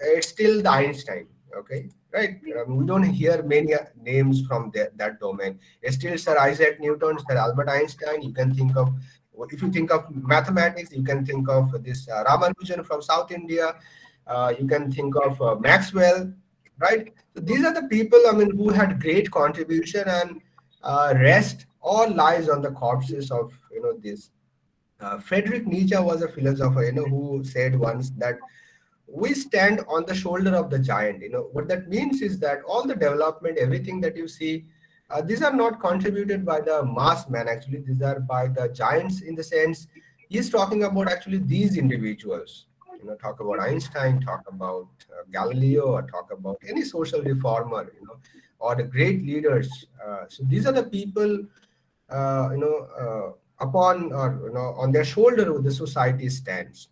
it's still the Einstein. Okay, right? We don't hear many names from that domain. It's still Sir Isaac Newton, Sir Albert Einstein. You can think of, if you think of mathematics, you can think of this Ramanujan from South India. You can think of Maxwell, right? So these are the people, who had great contribution, and rest all lies on the corpses of this. Friedrich Nietzsche was a philosopher, who said once that we stand on the shoulder of the giant. What that means is that all the development, everything that you see, these are not contributed by the mass man. Actually, these are by the giants, in the sense he's talking about actually these individuals. Talk about Einstein, talk about Galileo, or talk about any social reformer, or the great leaders. So these are the people, upon, or on their shoulder the society stands.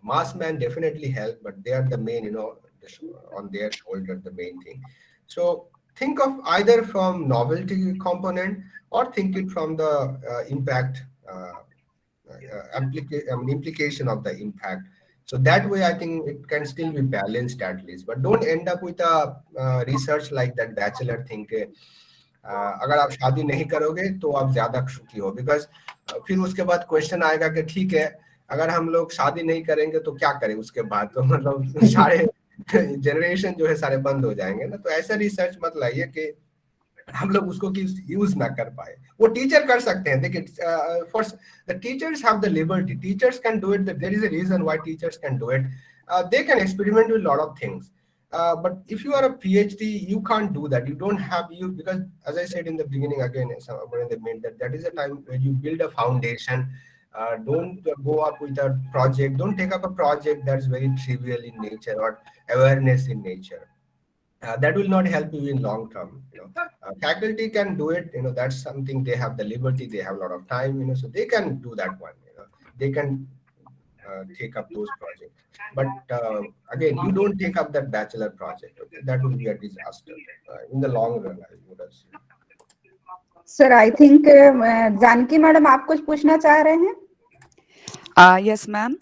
Mass man definitely help, but they are the main, on their shoulder, the main thing. So think of either from novelty component, or think it from the impact, implication of the impact. So that way, I think it can still be balanced at least. But don't end up with a research like that bachelor thing के अगर आप शादी नहीं करोगे तो आप ज्यादा सुखी हो, because फिर उसके बाद क्वेश्चन आएगा कि ठीक है, अगर हम लोग शादी नहीं करेंगे तो क्या करें उसके बाद, तो मतलब सारे जनरेशन जो है सारे बंद हो जाएंगे ना। तो ऐसा रिसर्च मत लाइए कि हम लोग उसको यूज ना कर पाए। वो टीचर कर सकते हैं, देखिए, for the teachers have the liberty, teachers can do it, there is a reason why teachers can do it, they can experiment with lot of things, but if you are a PhD, you can't do that. You don't have, because as I said in the beginning, again, that is a time when you build a foundation. Don't go up with a project, don't take up a project that's very trivial in nature or awareness in nature. That will not help you in long term. Faculty can do it, that's something, they have the liberty, they have a lot of time, so they can do that one. They can take up those projects, but again, you don't take up that bachelor project. Okay? That will be a disaster in the long run, I would assume. Sir, I think Janki madam, आप कुछ पूछना चाह रहे हैं? Yes, ma'am.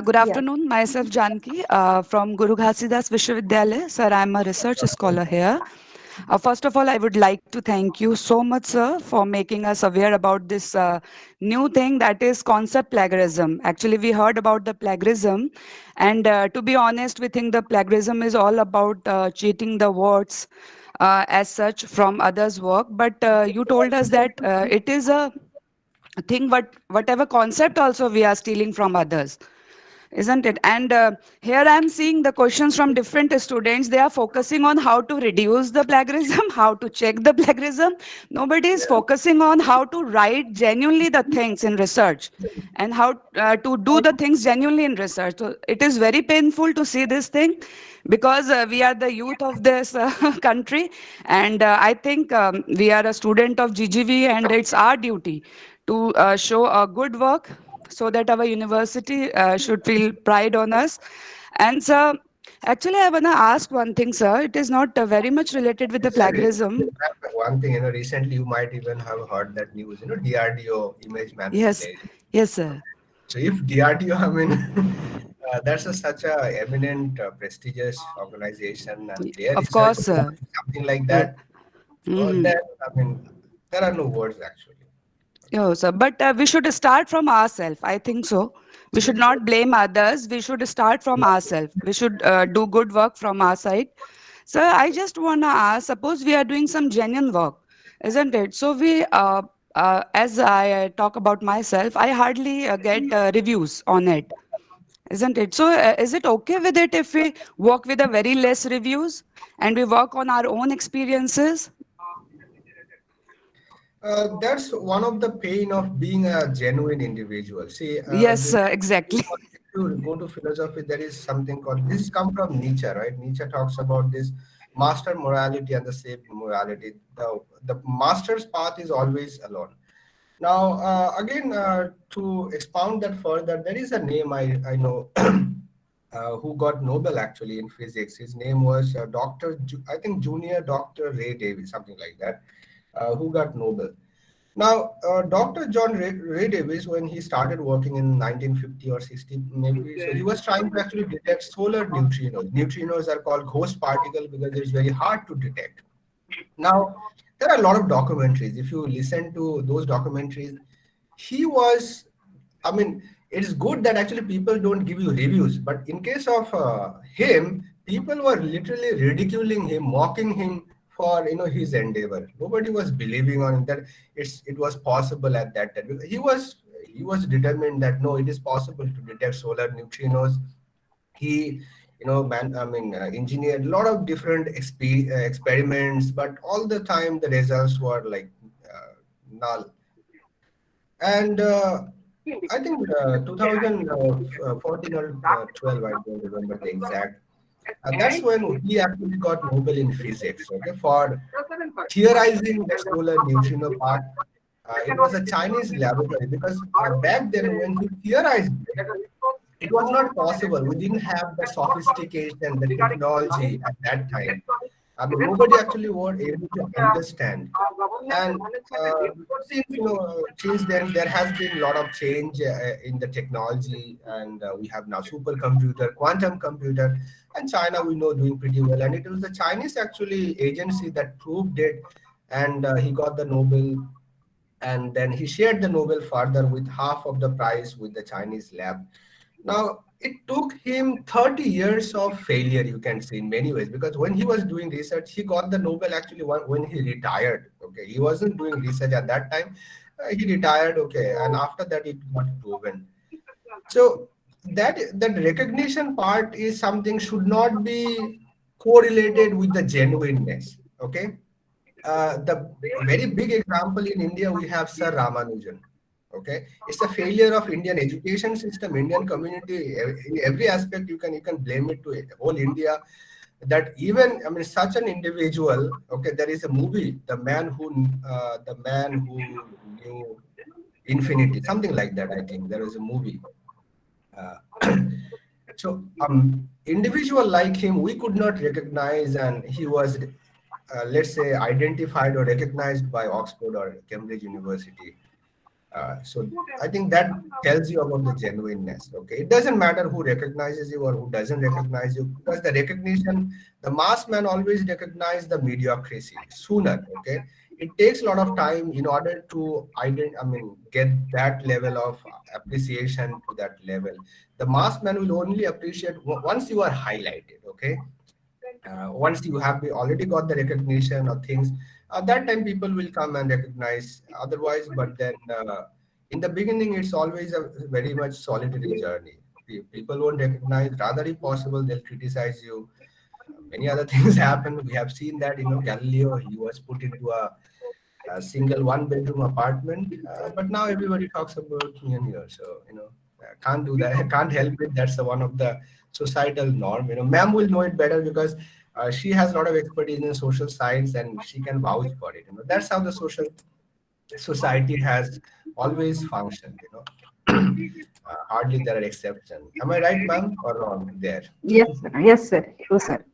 Good afternoon. Myself Janki from Guru Ghasidas Vishwavidyalaya. Sir, I am a research scholar here. First of all, I would like to thank you so much, sir, for making us aware about this new thing, that is concept plagiarism. Actually, we heard about the plagiarism, and to be honest, we think the plagiarism is all about cheating the words as such from others' work. But you told us that it is a thing, but whatever concept also we are stealing from others, isn't it? And here I am seeing the questions from different students. They are focusing on how to reduce the plagiarism, how to check the plagiarism. Nobody is focusing on how to write genuinely the things in research, and how to do the things genuinely in research. So it is very painful to see this thing, because we are the youth of this country, and I think we are a student of GGV, and it's our duty to show a good work, so that our university should feel pride on us. And sir, actually, I want to ask one thing, sir. It is not very much related with the plagiarism. One thing, recently you might even have heard that news, DRDO image manipulation. Yes, sir. So if DRDO, I mean, that's such a eminent, prestigious organization, and their Of research course, is sir. something like Yeah. that. Mm-hmm. Then, I mean, there are no words actually. Yeah, sir. But we should start from ourselves. I think so. We should not blame others. We should start from ourselves. We should do good work from our side. Sir, I just want to ask, suppose we are doing some genuine work, isn't it? So as I talk about myself, I hardly get reviews on it, isn't it? So is it okay with it if we work with a very less reviews and we work on our own experiences? That's one of the pain of being a genuine individual. See, Yes, exactly. if you go to philosophy, there is something called, this come from Nietzsche, right? Nietzsche talks about this master morality and the slave morality. The master's path is always alone. Now, again, to expound that further, there is a name I know who got Nobel actually in physics. His name was I think Junior Dr. Ray Davis, something like that, who got Nobel. Now, Dr. John Ray Davis, when he started working in 1950 or 60, maybe, so he was trying to actually detect solar neutrinos. Neutrinos are called ghost particles because it's very hard to detect. Now, there are a lot of documentaries. If you listen to those documentaries, he was, I mean, it's good that actually people don't give you reviews, but in case of him, people were literally ridiculing him, mocking him for his endeavor. Nobody was believing on that it was possible at that time. He was determined that no, it is possible to detect solar neutrinos. He engineered a lot of different experiments, but all the time the results were like null. And I think 2014 or 12, I don't remember the exact. That's when he actually got Nobel in physics, okay, for theorizing the solar neutrino part. It was a Chinese laboratory because back then when he theorized it, it was not possible. We didn't have the sophistication, the technology at that time. I mean, nobody actually was able to understand. And since then, there has been a lot of change in the technology, and we have now supercomputer, quantum computer, and China we know doing pretty well. And it was the Chinese actually agency that proved it, and he got the Nobel. And then he shared the Nobel further with half of the prize with the Chinese lab. Now, it took him 30 years of failure, you can say, in many ways, because when he was doing research, he got the Nobel actually when he retired. Okay, he wasn't doing research at that time. He retired. Okay, and after that, it got proven. So that recognition part is something should not be correlated with the genuineness. Okay, the very big example in India we have Sir Ramanujan. Okay, it's a failure of Indian education system, Indian community. In every aspect, you can blame it to it, whole India. That even, I mean, such an individual. Okay, there is a movie, the man who knew infinity, something like that. I think there is a movie. Uh, so, individual like him, we could not recognize, and he was, let's say, identified or recognized by Oxford or Cambridge University. So I think that tells you about the genuineness. Okay, it doesn't matter who recognizes you or who doesn't recognize you, because the recognition, the mass man always recognize the mediocrity sooner. Okay, it takes a lot of time in order to get that level of appreciation to that level. The mass man will only appreciate once you are highlighted. Okay, once you have already got the recognition of things, at that time people will come and recognize otherwise. But then in the beginning, it's always a very much solitary journey. People won't recognize, rather if possible they'll criticize you. Many other things happen. We have seen that, Galileo, he was put into a single one-bedroom apartment, but now everybody talks about me here. So can't do that. Can't help it. That's one of the societal norm. Ma'am will know it better because she has a lot of expertise in social science and she can vouch for it. That's how the society has always functioned. Hardly there are exceptions. Am I right, ma'am, or wrong there? Yes, sir. Yes, sir. True, sir.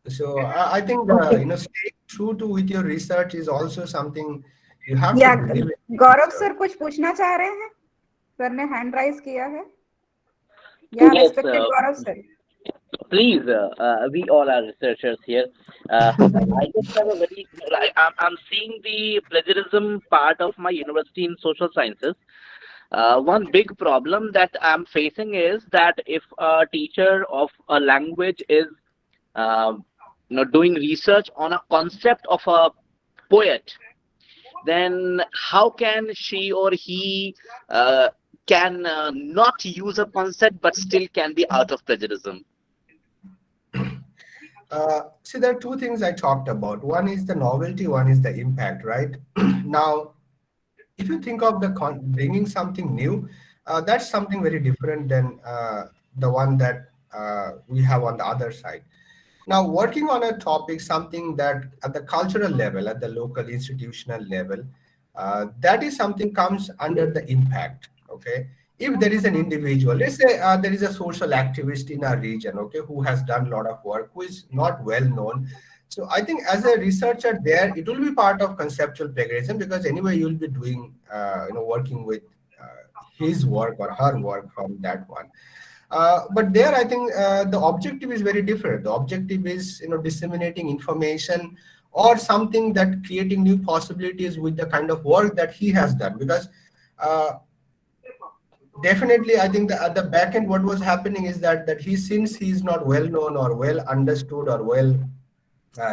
So I think staying true to with your research is also something You have या to believe it. Gaurav sir कुछ पूछना चाह रहे हैं? Sir ने hand raise किया है. या Yes, respected Gaurav sir. please, we all are researchers here. I just have a very, I'm seeing the plagiarism part of my university in social sciences. One big problem that I'm facing is that if a teacher of a language is doing research on a concept of a poet, then how can she or he can not use a concept but still can be out of plagiarism? See, there are two things I talked about. One is the novelty, one is the impact, right? Now, if you think of the bringing something new, that's something very different than the one that we have on the other side. Now, working on a topic, something that at the cultural level, at the local institutional level, that is something comes under the impact, okay? If there is an individual, let's say there is a social activist in our region, okay, who has done a lot of work, who is not well known. So I think as a researcher there, it will be part of conceptual plagiarism, because anyway, you'll be doing, working with his work or her work from that one. But there, I think the objective is very different. The objective is, disseminating information or something that creating new possibilities with the kind of work that he has done. Because definitely, I think that at the back end, what was happening is that since he's not well known or well understood or well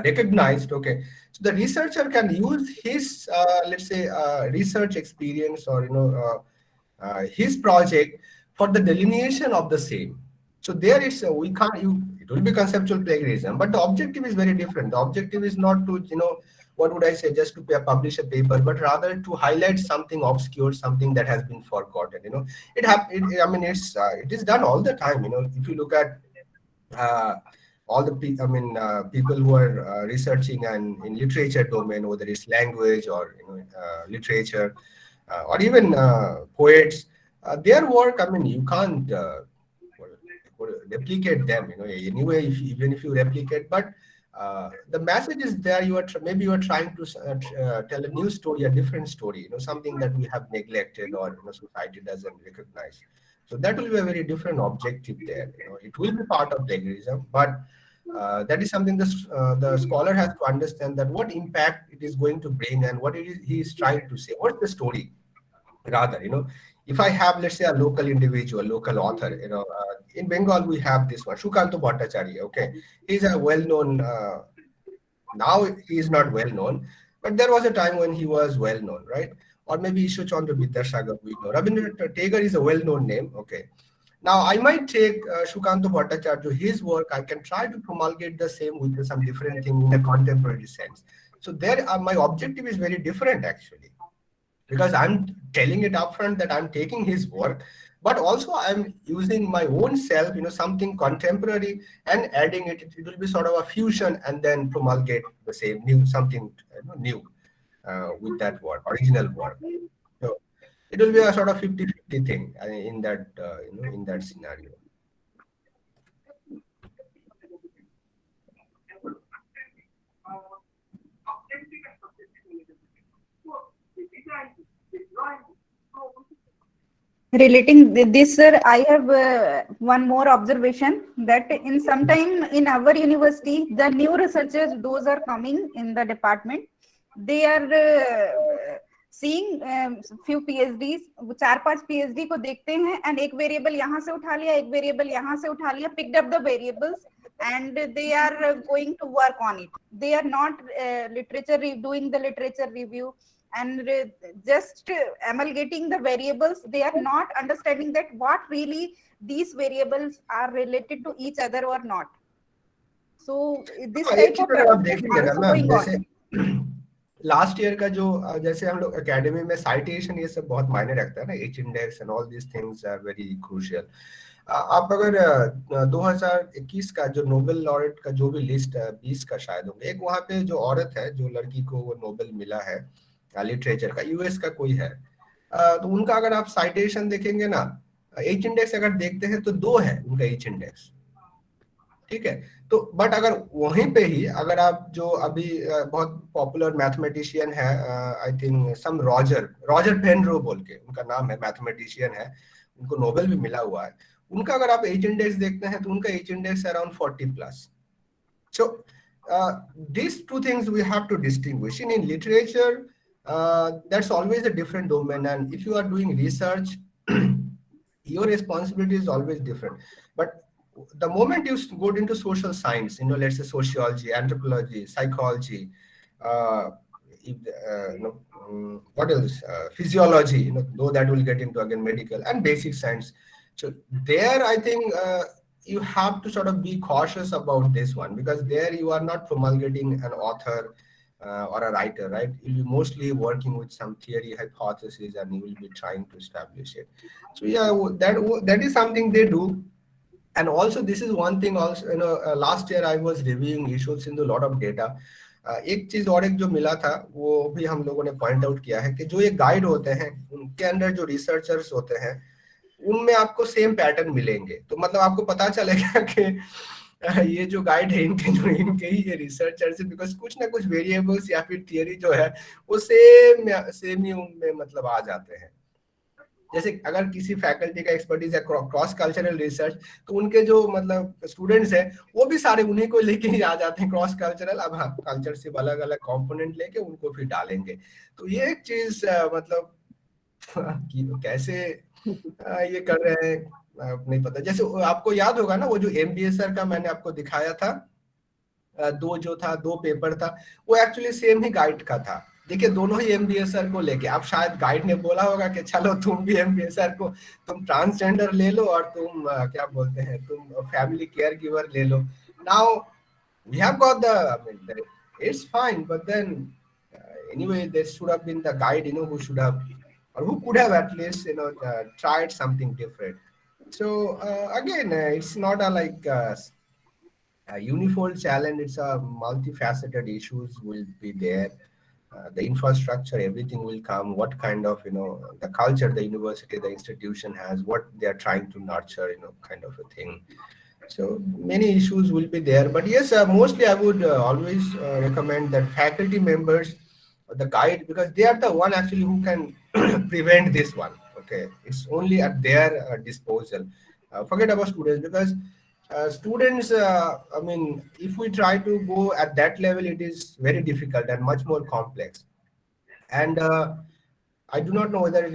recognized, okay, so the researcher can use his, let's say, research experience or his project for the delineation of the same. So there is we can't. It will be conceptual plagiarism, but the objective is very different. The objective is not to what would I say, just to publish a paper, but rather to highlight something obscure, something that has been forgotten. It is done all the time. If you look at all the people who are researching and in literature domain, whether it's language or literature or even poets, their work. You can't replicate them. Anyway, even if you replicate, but the message is there. Maybe you are trying to tell a new story, a different story. Something that we have neglected or society doesn't recognize. So that will be a very different objective there. It will be part of plagiarism, but that is something the scholar has to understand, that what impact it is going to bring and what he is trying to say. What's the story? Rather, if I have, let's say, a local individual, local author, in Bengal we have this one, Shukanto Bhattacharya. Okay, he's a well-known. Now he is not well-known, but there was a time when he was well-known, right? Or maybe Ishwar Chandra Vidyasagar, we know. Rabindranath Tagore is a well-known name. Okay. Now, I might take Shukanto Bhattacharya, his work, I can try to promulgate the same with some different thing in a contemporary sense. So there, my objective is very different actually, because I'm telling it upfront that I'm taking his work, but also I'm using my own self, something contemporary, and adding it. It will be sort of a fusion, and then promulgate the same new, something new with that work, original work. So it will be a sort of 50-50 thing in that in that scenario. Relating this, sir, I have one more observation, that in some time in our university, the new researchers, those are coming in the department, they are seeing few PhDs, 4-5 PhD को देखते हैं, and एक variable यहाँ से उठा लिया, एक variable यहाँ से उठा लिया, picked up the variables, and they are going to work on it. They are not doing the literature review and just amalgamating the variables. They are not understanding that what really these variables are related to each other or not. So this type of also going on. Last year का जो जैसे हम लोग academy में citation ये सब बहुत मायने रखता है ना, H index and all this things are very crucial. आप अगर 2021 का जो नोबेल लॉरेट का जो भी लिस्ट 20 का शायद होंगे, एक वहाँ पे जो औरत है, जो लड़की को वो नोबेल मिला है लिटरेचर का, यूएस का कोई है, तो उनका अगर आप साइटेशन देखेंगे ना, एच इंडेक्स अगर देखते हैं तो 2 है उनका एच इंडेक्स. ठीक है। तो बट अगर वहीं पे ही अगर आप जो अभी बहुत पॉपुलर मैथमेटिशियन है, आई थिंक सम रॉजर पेनरो बोल के उनका नाम है, मैथमेटिशियन है, उनको नोबेल भी मिला हुआ है। उनका अगर आप एज इंडेक्स देखते हैं तो उनका H index around 40+। So these two things we have to distinguish. In literature, that's always a different domain, and if you are doing research, your responsibility is always different. But the moment you go into social science, let's say sociology, anthropology, psychology, what else? Physiology, though that will get into again medical and basic science. So there, I think you have to sort of be cautious about this one, because there you are not promulgating an author or a writer, right? You'll be mostly working with some theory, hypothesis, and you will be trying to establish it. So yeah, that is something they do. And also this is one thing also, last year I was reviewing issues into a lot of data. एक चीज और एक जो मिला था वो भी हम लोगों ने पॉइंट आउट किया है कि जो ये गाइड होते हैं उनके अंदर जो रिसर्चर्स होते हैं उनमें आपको सेम पैटर्न मिलेंगे। तो मतलब आपको पता चलेगा कि ये जो गाइड है इनके ही ये रिसर्चर्स है, बिकॉज कुछ ना कुछ वेरिएबल्स या फिर थियरी जो है वो सेम ही उनमें मतलब आ जाते हैं। जैसे अगर किसी फैकल्टी का एक्सपर्टीज है क्रॉस कल्चरल रिसर्च, तो उनके जो मतलब स्टूडेंट्स हैं वो भी सारे उन्हीं को लेके ही आ जाते हैं क्रॉस कल्चरल। अब हाँ, कल्चर से अलग अलग कंपोनेंट लेके उनको फिर डालेंगे। तो ये एक चीज मतलब कैसे ये कर रहे हैं नहीं पता। जैसे आपको याद होगा ना वो जो MBA सर का मैंने आपको दिखाया था, दो पेपर था, वो एक्चुअली सेम ही गाइड का था। देखिए दोनों ही MBA सर को लेके, अब शायद गाइड ने बोला होगा कि चलो तुम भी MBA सर को, तुम ट्रांसजेंडर ले लो और तुम क्या बोलते हैं, तुम फैमिली केयर गिवर ले लो। Now we have got the it's fine, but then anyway there should have been the guide who should have or who could have at least tried something different. So again it's not a uniform challenge, it's a multifaceted issues will be there. The infrastructure, everything will come, what kind of the culture the university, the institution has, what they are trying to nurture, kind of a thing. So many issues will be there, but yes, mostly I would always recommend that faculty members, the guide, because they are the one actually who can prevent this one. Okay, it's only at their disposal. Forget about students, because students, I mean, if we try to go at that level, it is very difficult and much more complex. And I do not know whether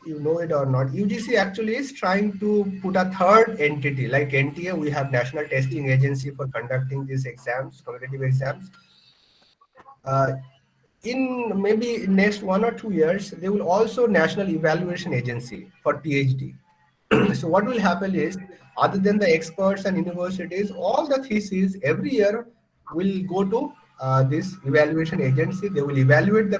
you know it or not. UGC actually is trying to put a third entity like NTA. We have National Testing Agency for conducting these exams, competitive exams. In maybe next 1 or 2 years, there will also National Evaluation Agency for PhD. So what will happen is, other than the experts and universities, all the theses every year will go to this evaluation agency. They will evaluate the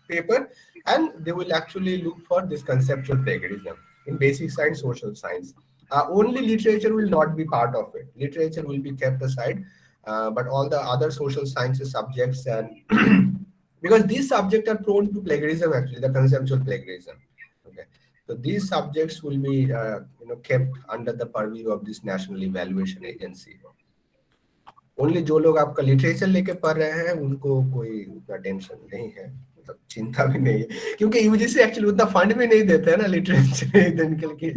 paper and they will actually look for this conceptual plagiarism in basic science, social science. Only literature will not be part of it. Literature will be kept aside, but all the other social sciences subjects, and because these subjects are prone to plagiarism, actually, the conceptual plagiarism. Okay, so these subjects will be kept under the purview of this National Evaluation Agency. Only जो लोग आपका literature लेके पढ़ रहे हैं उनको कोई उतना टेंशन नहीं है, मतलब चिंता भी नहीं है, क्योंकि यूजीसी एक्चुअली उतना फंड भी नहीं देते हैं ना लिटरेचर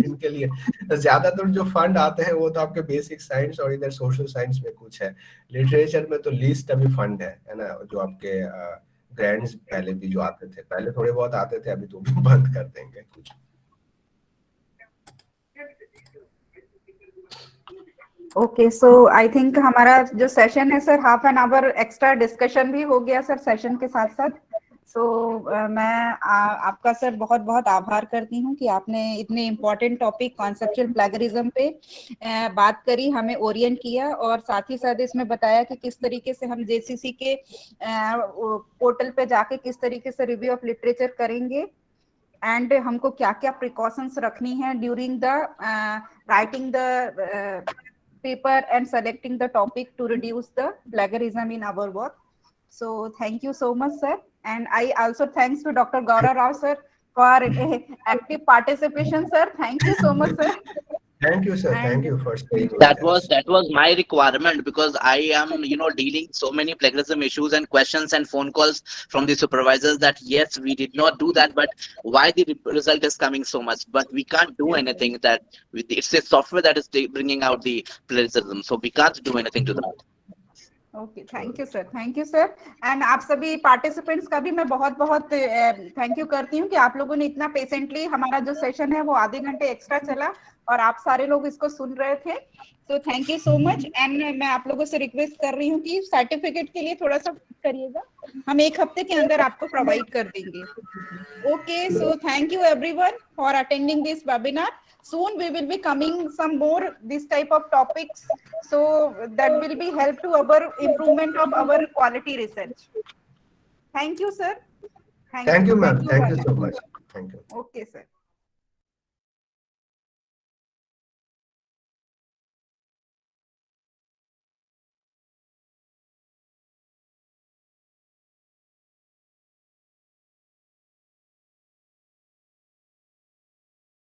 इनके लिए। ज्यादातर जो फंड आते हैं वो तो आपके बेसिक साइंस और इधर सोशल साइंस में कुछ है, लिटरेचर में तो लीस्ट अभी फंड है ना, जो आपके ग्रांट्स पहले भी जो आते थे, पहले थोड़े बहुत आते थे, अभी तो भी बंद कर देंगे कुछ। ओके, सो आई थिंक हमारा जो सेशन है sir, half an hour extra discussion भी हो गया सर सेशन के साथ साथ। सो मैं आपका सर बहुत बहुत आभार करती हूँ कि आपने इतने इम्पोर्टेंट टॉपिक कॉन्सेप्चुअल प्लेगरिज्म पे बात करी, हमें ओरिएंट किया, और साथ ही साथ इसमें बताया कि किस तरीके से हम जेसीसी के पोर्टल पे जाके किस तरीके से रिव्यू ऑफ लिटरेचर करेंगे, एंड हमको क्या क्या प्रिकॉशंस रखनी है during the writing the paper and selecting the topic to reduce the plagiarism in our work. So thank you so much, sir. And I also thanks to Dr. Gaurav Rao, sir, for active participation, sir. Thank you so much, sir. Thank you, sir. And- Thank you for staying with That us. was my requirement, because I am, dealing so many plagiarism issues and questions and phone calls from the supervisors that yes, we did not do that, but why the result is coming so much? But we can't do anything that it's a software that is bringing out the plagiarism, so we can't do anything to that. Okay, thank you sir, thank you sir. And आप सभी participants का भी मैं बहुत बहुत thank you करती हूँ कि आप लोगों ने इतना पेशेंटली, हमारा जो सेशन है वो आधे घंटे एक्स्ट्रा चला और आप सारे लोग इसको सुन रहे थे, तो thank you so much. And मैं आप लोगों से रिक्वेस्ट कर रही हूँ कि सर्टिफिकेट के लिए थोड़ा सा करिएगा, हम 1 हफ्ते के अंदर आपको प्रोवाइड कर देंगे। Okay, so thank you everyone for attending this webinar. Soon we will be coming some more this type of topics, so that will be help to our improvement of our quality research. Thank you, sir. Thank you, ma'am. Thank you so Bhavya. much. Thank you. Okay, sir.